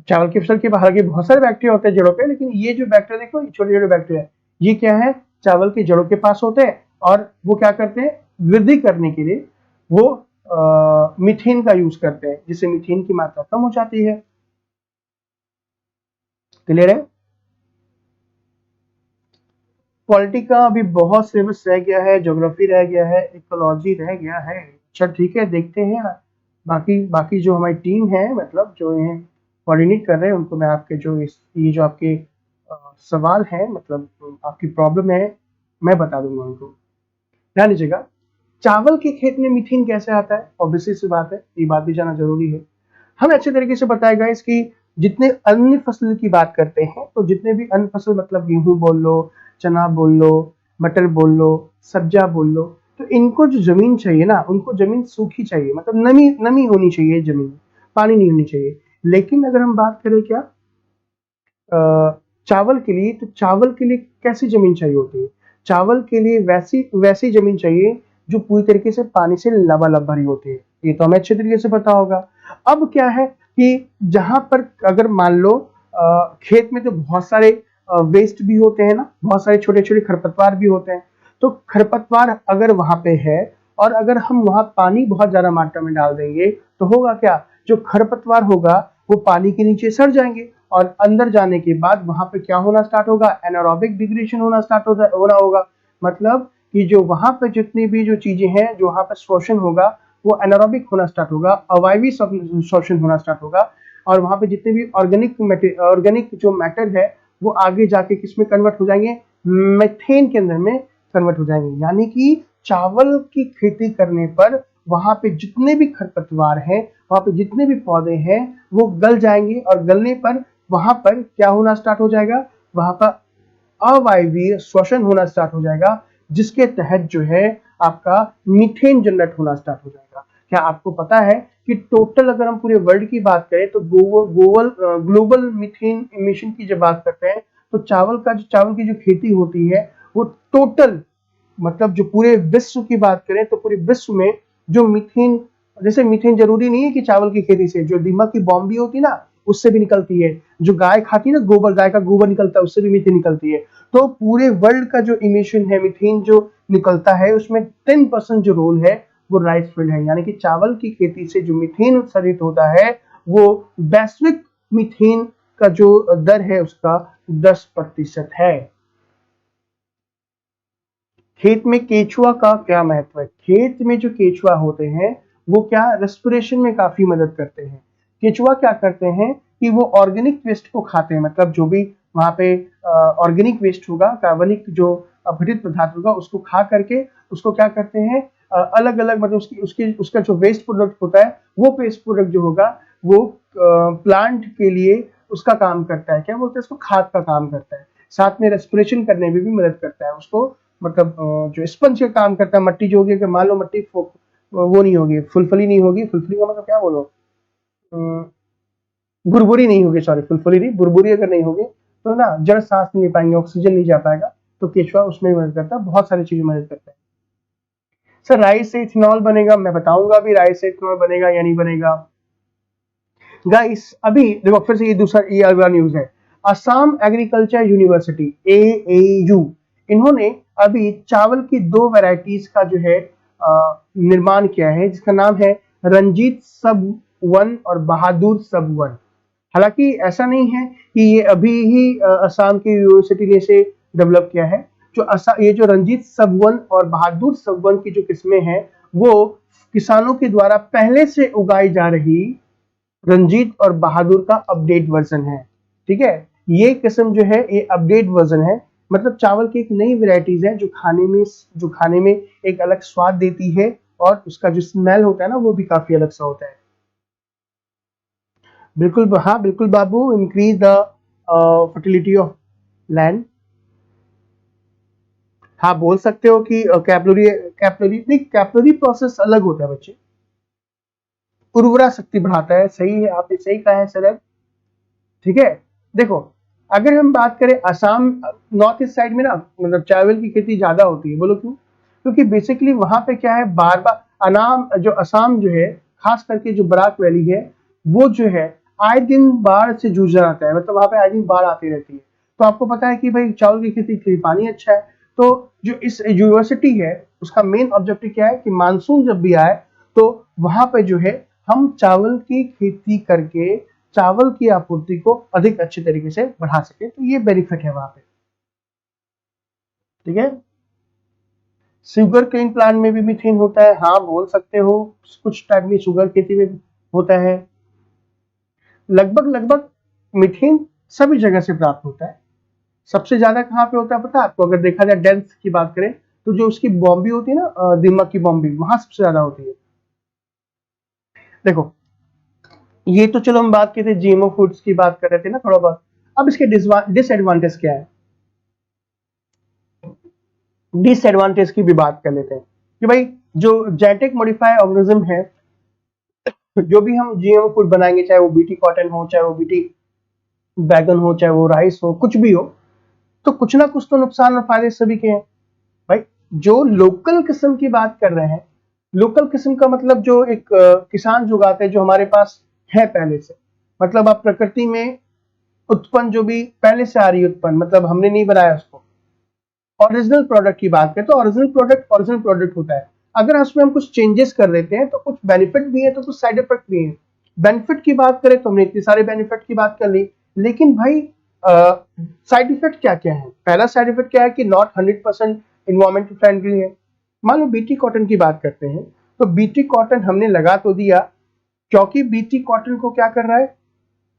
चावल की फसल के बाहर के बहुत सारे बैक्टीरिया होते हैं जड़ों पे, लेकिन ये जो बैक्टीरिया देखो, छोटे छोटे बैक्टीरिया, ये क्या है, चावल की जड़ों के पास होते हैं। और वो क्या करते हैं, वृद्धि करने के लिए वो मीथेन का यूज करते हैं, जिससे मीथेन की मात्रा कम हो जाती है। क्लियर है। पॉलिटी का अभी बहुत सिलेबस रह गया है, ज्योग्राफी रह गया है, इकोलॉजी रह गया है। अच्छा ठीक है, देखते हैं। बाकी बाकी जो हमारी टीम है, मतलब जो ये कोऑर्डिनेट कर रहे हैं, उनको मैं आपके ये जो आपके सवाल है, मतलब आपकी प्रॉब्लम है, मैं बता दूंगा उनको। ध्यान दीजिएगा, चावल के खेत में मीथेन कैसे आता है, ऑब्वियसली सी बात है, ये बात भी जानना जरूरी है। हमें अच्छे तरीके से बताएगा इसकी, जितने अन्य फसल की बात करते हैं, तो जितने भी अन्य फसल, मतलब गेहूं बोल लो, चना बोल लो, मटर बोल लो, सब्जा बोल लो, तो इनको जो जमीन चाहिए ना, उनको जमीन सूखी चाहिए, मतलब नमी नमी होनी चाहिए जमीन, पानी नहीं होनी चाहिए। लेकिन अगर हम बात करें क्या चावल के लिए, तो चावल के लिए कैसी जमीन चाहिए होती है, चावल के लिए वैसी वैसी जमीन चाहिए जो पूरी तरीके से पानी से लबालब भरी होती है। ये तो हमें अच्छे तरीके से पता होगा। अब क्या है कि जहां पर अगर मान लो खेत में तो बहुत सारे वेस्ट भी होते हैं ना, बहुत सारे छोटे छोटे खरपतवार भी होते हैं। तो खरपतवार अगर वहां पे है, और अगर हम वहां पानी बहुत ज्यादा मात्रा में डाल देंगे, तो होगा क्या, जो खरपतवार होगा वो पानी के नीचे सड़ जाएंगे, और अंदर जाने के बाद वहां पे क्या होना स्टार्ट होगा, एनारोबिक डिग्रेडेशन होना स्टार्ट होना होगा। मतलब कि जो वहां पे जितनी भी जो चीजें हैं, जो वहां पे शोषण होगा, वो एनारोबिक होना स्टार्ट होगा, अवायवीय शोषण होना स्टार्ट होगा। और वहां पे जितने भी ऑर्गेनिक जो मैटर है, वो आगे जाके किसमें कन्वर्ट हो जाएंगे, मीथेन के अंदर में कन्वर्ट हो जाएंगे। यानी कि चावल की खेती करने पर वहां पे जितने भी खरपतवार हैं, वहां पे जितने भी पौधे हैं, वो गल जाएंगे, और गलने पर वहां पर क्या होना स्टार्ट हो जाएगा, वहां पर अवायवीय श्वसन होना स्टार्ट हो जाएगा, जिसके तहत जो है आपका मीथेन जनरेट होना स्टार्ट हो जाएगा। क्या आपको पता है कि टोटल अगर हम पूरे वर्ल्ड की बात करें, तो ग्लोबल मीथेन इमिशन की जब बात करते हैं, तो चावल की जो खेती होती है, वो टोटल मतलब जो पूरे विश्व की बात करें तो पूरे विश्व में जो मीथेन, जैसे मीथेन जरूरी नहीं है कि चावल की खेती से, जो दीमक की बॉम्ब भी होती है ना उससे भी निकलती है, जो गाय खाती है ना गोबर, गाय का गोबर निकलता है उससे भी मीथेन निकलती है। तो पूरे वर्ल्ड का जो इमिशन है मीथेन जो निकलता है उसमें 10% जो रोल है वो राइस फील्ड है, यानी कि चावल की खेती से जो मीथेन उत्सर्जित होता है वो वैश्विक मीथेन का जो दर है उसका 10% है। खेत में केचुआ का क्या महत्व है? खेत में जो केचुआ होते हैं वो क्या रेस्पिरेशन में काफी मदद करते हैं। केचुआ क्या करते हैं कि वो ऑर्गेनिक वेस्ट को खाते हैं, मतलब जो भी वहां पे ऑर्गेनिक वेस्ट होगा, कार्बनिक जो अपघटित पदार्थ होगा उसको खा करके उसको क्या करते हैं अलग अलग, मतलब उसका जो वेस्ट प्रोडक्ट होता है वो वेस्ट प्रोडक्ट जो होगा वो प्लांट के लिए उसका काम करता है, क्या बोलते हैं उसको, खाद का काम करता है, साथ में रेस्पिरेशन करने में भी मदद करता है उसको, मतलब जो स्पंज का काम करता है। मट्टी जो होगी, अगर मान लो मट्टी वो नहीं होगी, फुलफली नहीं होगी, फुलफली का मतलब क्या बोलो, बुरबुरी नहीं होगी, सॉरी फुलफली नहीं, बुरबुरी अगर नहीं होगी तो ना जड़ सांस नहीं ले पाएंगे, ऑक्सीजन नहीं जा पाएगा, तो केचुआ उसमें मदद करता है, बहुत सारी चीजें मदद करता है। सर राइस से इथेनॉल बनेगा, मैं बताऊंगा अभी राइस से इथेनॉल बनेगा या नहीं बनेगा। गाइस अभी देखो फिर से ये दूसरा ये अगला न्यूज है, असम एग्रीकल्चर यूनिवर्सिटी AAU, इन्होंने अभी चावल की 2 वैरायटीज का जो है निर्माण किया है, जिसका नाम है रंजीत सब 1 और बहादुर सब 1। हालांकि ऐसा नहीं है कि ये अभी ही असम की यूनिवर्सिटी ने इसे डेवलप किया है, ये जो रंजीत सब 1 और बहादुर सब 1 की जो किस्में हैं वो किसानों के द्वारा पहले से उगाई जा रही रंजीत और बहादुर का अपडेट वर्जन है। ठीक है, ये किस्म जो है ये अपडेट वर्जन है, मतलब चावल की एक नई वेराइटीज है जो खाने में एक अलग स्वाद देती है और उसका जो स्मेल होता है ना वो भी काफी अलग सा होता है। बिल्कुल हाँ बिल्कुल Babu, increase the fertility of land. हाँ बोल सकते हो कि कैपिलरी प्रोसेस अलग होता है बच्चे, उर्वरा शक्ति बढ़ाता है, सही है आपने सही कहा है सर। ठीक है, देखो अगर हम बात करें असम नॉर्थ ईस्ट साइड में ना, मतलब चावल की खेती ज्यादा होती है, बोलो क्यों? क्योंकि बेसिकली वहां पे क्या है, बार बार अनाम जो असम जो है, खास करके जो बराक वैली है वो जो है आए दिन बाढ़ से जूझ रहा है, मतलब वहां पे आए दिन बाढ़ आती रहती है। तो आपको पता है कि भाई चावल की खेती के लिए पानी अच्छा है, तो जो इस यूनिवर्सिटी है उसका मेन ऑब्जेक्टिव क्या है कि मानसून जब भी आए तो वहां पे जो है हम चावल की खेती करके चावल की आपूर्ति को अधिक अच्छे तरीके से बढ़ा सके, तो ये बेनिफिट है वहां पे। ठीक है, शुगर केन प्लांट में भी मीथेन होता है, हाँ बोल सकते हो, कुछ टाइप में शुगर खेती में होता है। लगभग लगभग मीथेन सभी जगह से प्राप्त होता है। सबसे ज्यादा कहाँ पे होता है पता है आपको? अगर देखा जाए डेंस की बात करें तो जो उसकी बॉम्बी होती है ना, दीमक की बॉम्बी, वहां सबसे ज्यादा होती है। देखो ये तो चलो हम बात की थी जीएमओ फूड्स की बात कर रहे थे ना थोड़ा बहुत, अब इसके डिसएडवांटेज क्या है, डिसएडवांटेज की भी बात कर लेते हैं कि भाई जो जेनेटिक मॉडिफाई ऑर्गेनिज्म है, जो भी हम जीएमओ फूड बनाएंगे, चाहे वो बीटी कॉटन हो, चाहे वो बीटी बैगन हो, चाहे वो राइस हो, कुछ भी हो, तो कुछ ना कुछ तो नुकसान और फायदे सभी के हैं। भाई जो लोकल किस्म की बात कर रहे हैं, लोकल किस्म का मतलब जो एक किसान जो उगाते हैं, जो हमारे पास है पहले से, मतलब आप प्रकृति में उत्पन्न जो भी पहले से आ रही है उत्पन्न, मतलब हमने नहीं बनाया उसको, ओरिजिनल प्रोडक्ट की बात करें तो ओरिजिनल प्रोडक्ट होता है। अगर उसमें हम कुछ चेंजेस कर देते हैं तो कुछ बेनिफिट भी है तो कुछ साइड इफेक्ट भी है। बेनिफिट की बात करें तो हमने इतने सारे बेनिफिट की बात कर ली, लेकिन भाई साइड इफेक्ट क्या क्या है? पहला साइड इफेक्ट क्या है कि नॉट 100% इन्वायरमेंटल फ्रेंडली है। मान लो बीटी कॉटन की बात करते हैं, तो बीटी कॉटन हमने लगा तो दिया, क्योंकि बीटी कॉटन को क्या कर रहा है,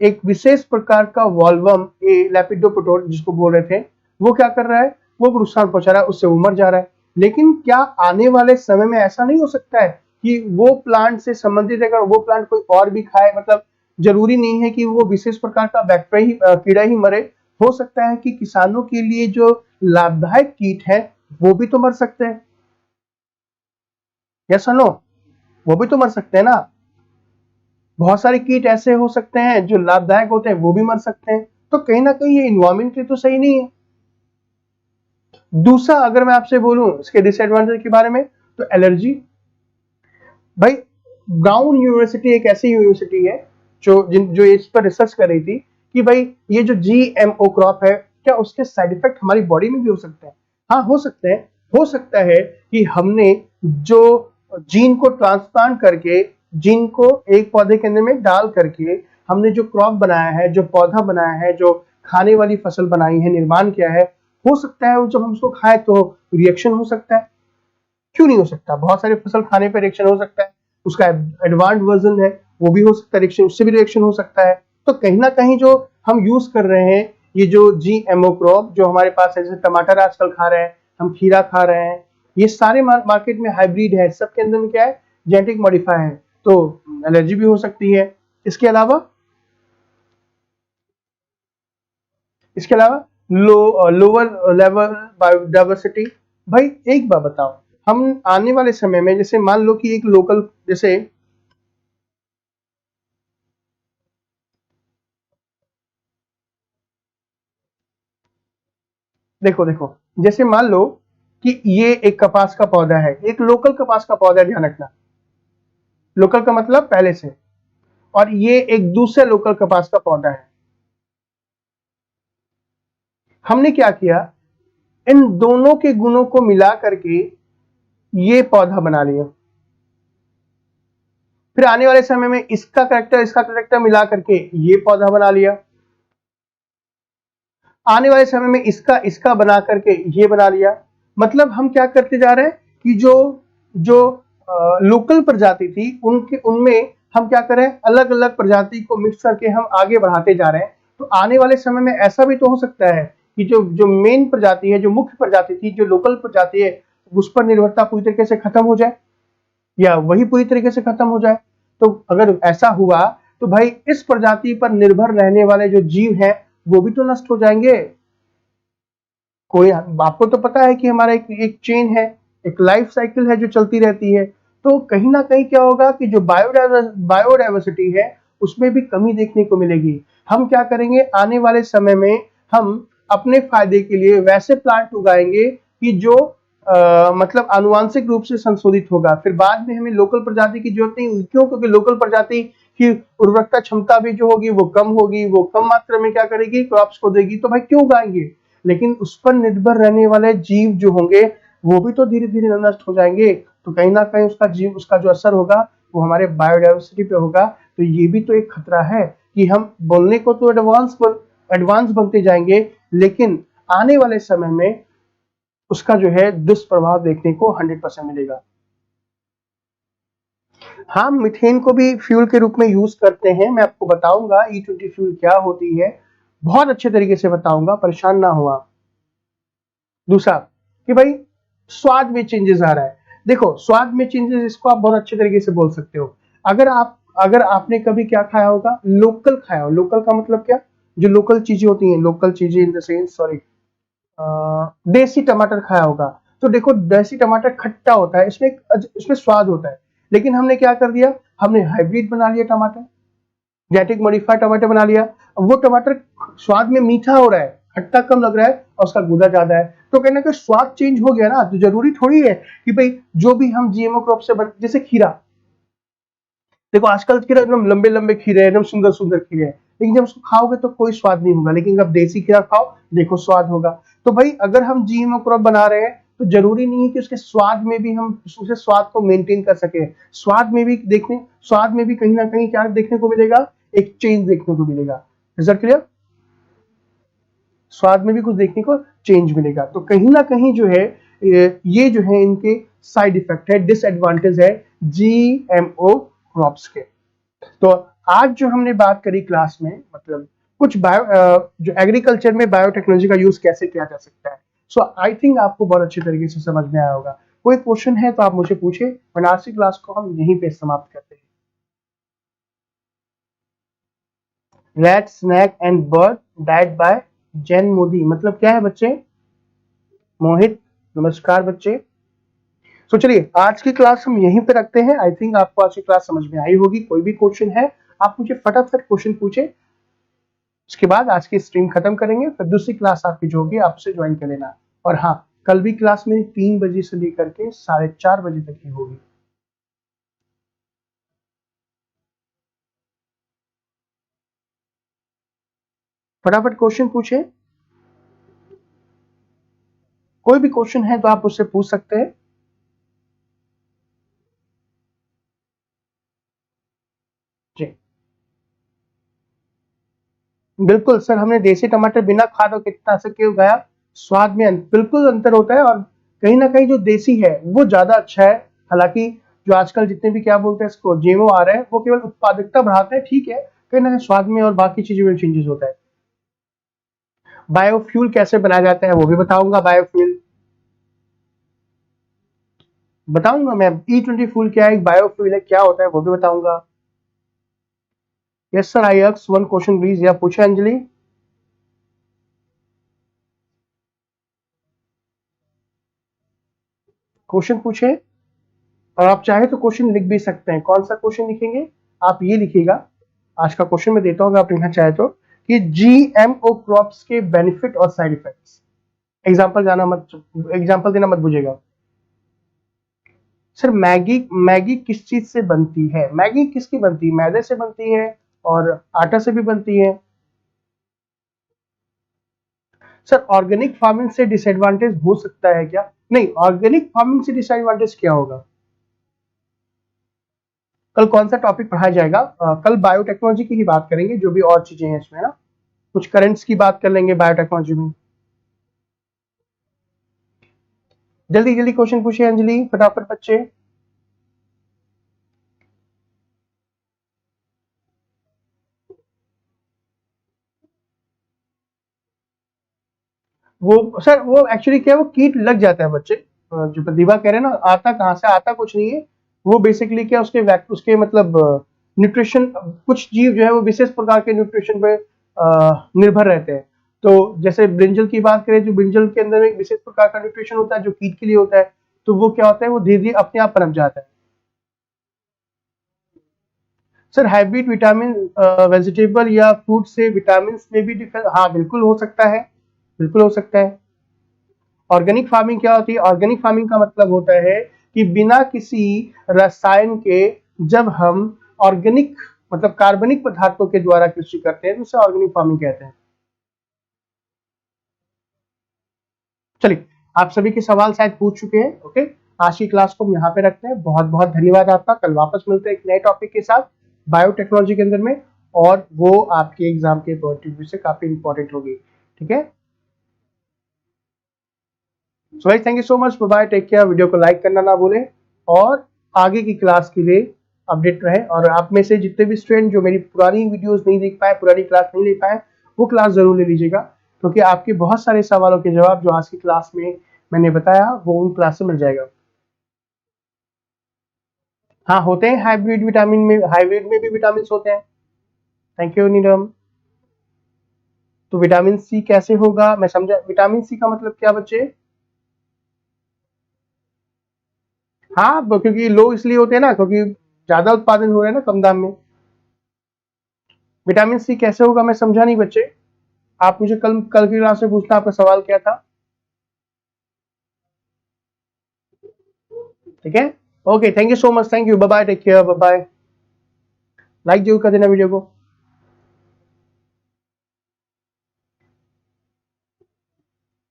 एक विशेष प्रकार का वॉल्वम लैपिडोप्टेरोड जिसको बोल रहे थे, वो क्या कर रहा है, वो नुकसान पहुंचा रहा है, उससे वो मर जा रहा है। लेकिन क्या आने वाले समय में ऐसा नहीं हो सकता है कि वो प्लांट से संबंधित अगर वो प्लांट कोई और भी खाए, मतलब जरूरी नहीं है कि वो विशेष प्रकार का बैक्टीरिया कीड़ा ही मरे, हो सकता है कि किसानों के लिए जो लाभदायक कीट है वो भी तो मर सकते हैं, या सुनो, वो भी तो मर सकते हैं ना। बहुत सारे कीट ऐसे हो सकते हैं जो लाभदायक होते हैं, वो भी मर सकते हैं, तो कहीं ना कहीं ये इन्वायरमेंट के तो सही नहीं है। दूसरा अगर मैं आपसे बोलूं इसके डिसएडवांटेज के बारे में, तो एलर्जी। भाई ब्राउन यूनिवर्सिटी एक ऐसी यूनिवर्सिटी है जो इस पर रिसर्च कर रही थी कि भाई ये जो जीएमओ क्रॉप है, क्या उसके साइड इफेक्ट हमारी बॉडी में भी हो सकते हैं? हाँ, हो सकते हैं। हो सकता है कि हमने जो जीन को ट्रांसप्लांट करके, जीन को एक पौधे के अंदर में डाल करके हमने जो क्रॉप बनाया है, जो पौधा बनाया है, जो खाने वाली फसल बनाई है, निर्माण किया है, हो सकता है वो जब हम उसको खाए तो रिएक्शन हो सकता है। क्यों नहीं हो सकता? बहुत सारे फसल खाने पर रिएक्शन हो सकता है। उसका एडवांस वर्जन है, वो भी हो सकता है रिएक्शन, उससे भी रिएक्शन हो सकता है। तो कहीं ना कहीं जो हम यूज कर रहे हैं ये जो जीएमओ क्रॉप जो हमारे पास है, जैसे टमाटर आजकल खा रहे हैं, हम खीरा खा रहे हैं, ये सारे मार्केट में हाइब्रिड है, सबके अंदर में क्या है, जेनेटिक मॉडिफाई है, तो एलर्जी भी हो सकती है। इसके अलावा लोअर लेवल बायोडाइवर्सिटी। भाई एक बात बताओ, हम आने वाले समय में जैसे मान लो कि एक लोकल, जैसे देखो देखो, जैसे मान लो कि ये एक कपास का पौधा है, एक लोकल कपास का पौधा है, ध्यान रखना, लोकल का मतलब पहले से, और ये एक दूसरे लोकल कपास का पौधा है। हमने क्या किया, इन दोनों के गुणों को मिला करके ये पौधा बना लिया। फिर आने वाले समय में इसका करेक्टर मिला करके ये पौधा बना लिया। आने वाले समय में इसका इसका बना करके ये बना लिया। मतलब हम क्या करते जा रहे हैं कि जो जो लोकल प्रजाति थी उनके उनमें हम क्या करें, अलग अलग प्रजाति को मिक्स करके हम आगे बढ़ाते जा रहे हैं। तो आने वाले समय में ऐसा भी तो हो सकता है कि जो जो मेन प्रजाति है, जो मुख्य प्रजाति थी, जो लोकल प्रजाति है, उस पर निर्भरता पूरी तरीके से खत्म हो जाए, या वही पूरी तरीके से खत्म हो जाए। तो अगर ऐसा हुआ तो भाई इस प्रजाति पर निर्भर रहने वाले जो जीव हैं वो भी तो नष्ट हो जाएंगे। कोई, आपको तो पता है कि हमारा एक चेन है, एक लाइफ साइकिल है जो चलती रहती है। तो कहीं ना कहीं क्या होगा कि जो बायोडाइवर्सिटी है उसमें भी कमी देखने को मिलेगी। हम क्या करेंगे आने वाले समय में, हम अपने फायदे के लिए वैसे प्लांट उगाएंगे कि जो मतलब आनुवांशिक रूप से संशोधित होगा। फिर बाद में हमें लोकल प्रजाति की जरूरत नहीं होगी। क्यों? क्योंकि लोकल प्रजाति की उर्वरकता क्षमता भी जो होगी वो कम होगी, वो कम मात्रा में क्या करेगी, क्रॉप्स को देगी। तो भाई क्यों उगाएंगे? लेकिन उस पर निर्भर रहने वाले जीव जो होंगे वो भी तो धीरे धीरे नष्ट हो जाएंगे। तो कहीं ना कहीं उसका जो असर होगा वो हमारे बायोडाइवर्सिटी पे होगा। तो ये भी तो एक खतरा है कि हम बोलने को तो एडवांस बनते जाएंगे, लेकिन आने वाले समय में उसका जो है दुष्प्रभाव देखने को 100% मिलेगा। हाँ, मीथेन को भी फ्यूल के रूप में यूज करते हैं। मैं आपको बताऊंगा E20 फ्यूल क्या होती है, बहुत अच्छे तरीके से बताऊंगा, परेशान ना हो आप। दूसरा कि भाई स्वाद में चेंजेस आ रहा है। देखो स्वाद में चेंजेस, इसको आप बहुत अच्छे तरीके से बोल सकते हो। अगर आपने कभी क्या खाया होगा, लोकल खाया हो। लोकल का मतलब क्या, जो लोकल चीजें होती हैं, लोकल चीजें इन द सेंस, सॉरी, देसी टमाटर खाया होगा। तो देखो देसी टमाटर खट्टा होता है, इसमें स्वाद होता है। लेकिन हमने क्या कर दिया, हमने हाइब्रिड बना लिया टमाटर, जेनेटिक मॉडिफाइड टमाटर बना लिया। अब वो टमाटर स्वाद में मीठा हो रहा है, खट्टा कम लग रहा है और उसका गूदा ज्यादा है। तो कहना कि स्वाद चेंज हो गया ना, तो जरूरी थोड़ी है कि भाई जो भी हम जीएमओ क्रॉप से जैसे खीरा, देखो आजकल खीरा एकदम लंबे लंबे खीरे, एकदम सुंदर सुंदर खीरे हैं, लेकिन जब उसको खाओगे तो कोई स्वाद नहीं होगा। लेकिन जब देसी खीरा खाओ, देखो स्वाद होगा। तो भाई अगर हम जीएमओ क्रॉप बना रहे हैं तो जरूरी नहीं है कि उसके स्वाद में भी हम उसके स्वाद को मेंटेन कर सके। स्वाद में भी कहीं ना कहीं क्या देखने को मिलेगा, एक चेंज देखने को मिलेगा। Result clear? स्वाद में भी कुछ देखने को चेंज मिलेगा। तो कहीं ना कहीं जो है ये जो है इनके साइड इफेक्ट है, डिसएडवांटेज है जीएमओ क्रॉप्स के। तो आज जो हमने बात करी क्लास में, मतलब कुछ जो एग्रीकल्चर में बायोटेक्नोलॉजी का यूज कैसे किया जा सकता है। सो आई थिंक आपको बहुत अच्छे तरीके से समझ में आया होगा। कोई क्वेश्चन है तो आप मुझे पूछे, वरना आज की क्लास को हम यहीं पे समाप्त करते हैं। Rat, snake and bird died by Jain Modi, मतलब क्या है बच्चे? मोहित, नमस्कार बच्चे। तो चलिए आज की क्लास हम यहीं पे रखते हैं। आई थिंक आपको आज की क्लास समझ में आई होगी। कोई भी क्वेश्चन है आप मुझे फटाफट क्वेश्चन पूछे, उसके बाद आज की स्ट्रीम खत्म करेंगे, फिर दूसरी क्लास आपकी जो होगी आपसे ज्वाइन कर लेना। और हाँ, कल भी क्लास में 3 बजे से लेकर के 4:30 बजे तक ही होगी। फटाफट क्वेश्चन पूछे, कोई भी क्वेश्चन है तो आप उससे पूछ सकते हैं। जी बिल्कुल सर, हमने देसी टमाटर बिना खाद और कीटनाशक के उगाया, स्वाद में बिल्कुल अंतर होता है, और कहीं ना कहीं जो देसी है वो ज्यादा अच्छा है। हालांकि जो आजकल जितने भी क्या बोलते हैं इसको जीएमओ आ रहे हैं, वो केवल उत्पादकता बढ़ाते हैं, ठीक है, कहीं ना कहीं स्वाद में और बाकी चीजों में चेंजेस होता है। बायोफ्यूल कैसे बनाया जाता है वो भी बताऊंगा। बायोफ्यूल बताऊंगा मैं, E20 फ्यूल क्या है, बायोफ्यूल है, क्या होता है वो भी बताऊंगा। Yes sir, I ask one question please, या पूछे अंजलि। क्वेश्चन पूछे, और आप चाहे तो क्वेश्चन लिख भी सकते हैं। कौन सा क्वेश्चन लिखेंगे? आप ये लिखिएगा, आज का क्वेश्चन मैं देता हूँ आप लिखना चाहे तो, कि जीएमओ क्रॉप्स के बेनिफिट और साइड इफेक्ट्स। एग्जाम्पल देना मत भूलिएगा। सर मैगी, मैगी किस चीज से बनती है? मैगी किसकी बनती है? मैदे से बनती है और आटा से भी बनती है। सर ऑर्गेनिक फार्मिंग से डिसएडवांटेज हो सकता है क्या? नहीं, ऑर्गेनिक फार्मिंग से डिसएडवांटेज क्या होगा? कल कौन सा टॉपिक पढ़ाया जाएगा? कल बायोटेक्नोलॉजी की ही बात करेंगे, जो भी और चीजें हैं इसमें ना, कुछ करंट्स की बात कर लेंगे बायोटेक्नोलॉजी में। जल्दी जल्दी क्वेश्चन पूछिए अंजलि, फटाफट बच्चे। वो सर वो एक्चुअली क्या है, वो कीट लग जाता है बच्चे। जो प्रतिभा कह रहे हैं ना, आता कहाँ से, आता कुछ नहीं है। वो बेसिकली क्या, उसके मतलब न्यूट्रिशन, कुछ जीव जो है वो विशेष प्रकार के न्यूट्रिशन पे निर्भर रहते हैं। तो जैसे ब्रिंजल की बात करें, जो ब्रिंजल के अंदर एक विशेष प्रकार का न्यूट्रिशन होता है जो कीट के लिए होता है, तो वो क्या होता है, वो धीरे धीरे अपने आप पनप जाता है। सर हाइब्रिड विटामिन वेजिटेबल या फ्रूट से विटामिन में भी डिफरेंस, हाँ बिल्कुल हो सकता है, बिल्कुल हो सकता है। ऑर्गेनिक फार्मिंग क्या होती है? ऑर्गेनिक फार्मिंग का मतलब होता है कि बिना किसी रसायन के, जब हम ऑर्गेनिक मतलब कार्बनिक पदार्थों के द्वारा कृषि करते हैं तो उसे ऑर्गेनिक फार्मिंग कहते हैं। चलिए, आप सभी के सवाल शायद पूछ चुके हैं। ओके, आज की क्लास को हम यहाँ पे रखते हैं। बहुत बहुत धन्यवाद आपका। कल वापस मिलते हैं एक नए टॉपिक के साथ बायोटेक्नोलॉजी के अंदर में, और वो आपके एग्जाम के पॉइंट ऑफ व्यू से काफी इंपॉर्टेंट होगी। ठीक है, सो भाई thank you so much, bye, take care. Video को लाइक करना ना भूलें, और आगे की क्लास के लिए अपडेट रहे। और आप में से जितने भी स्टूडेंट जो मेरी पुरानी वीडियोस नहीं देख पाए, पुरानी क्लास नहीं ले पाए, वो क्लास जरूर ले लीजिएगा, क्योंकि आपके बहुत सारे सवालों के जवाब जो आज की क्लास में मैंने बताया वो उन क्लास से मिल जाएगा। हाँ होते हैं, हाइब्रिड विटामिन में, हाइब्रिड में भी विटामिन होते हैं। थैंक यू नीलम। तो विटामिन सी कैसे होगा, मैं समझा। विटामिन सी का मतलब क्या बच्चे? हाँ क्योंकि लो इसलिए होते हैं ना, क्योंकि ज्यादा उत्पादन हो रहा है ना कम दाम में। विटामिन सी कैसे होगा, मैं समझा नहीं बच्चे। आप मुझे कल कल की क्लास में पूछना, आपका सवाल क्या था? ठीक है, okay, thank you so much, thank you, bye bye, take care, bye bye. Like जरूर कर देना वीडियो को।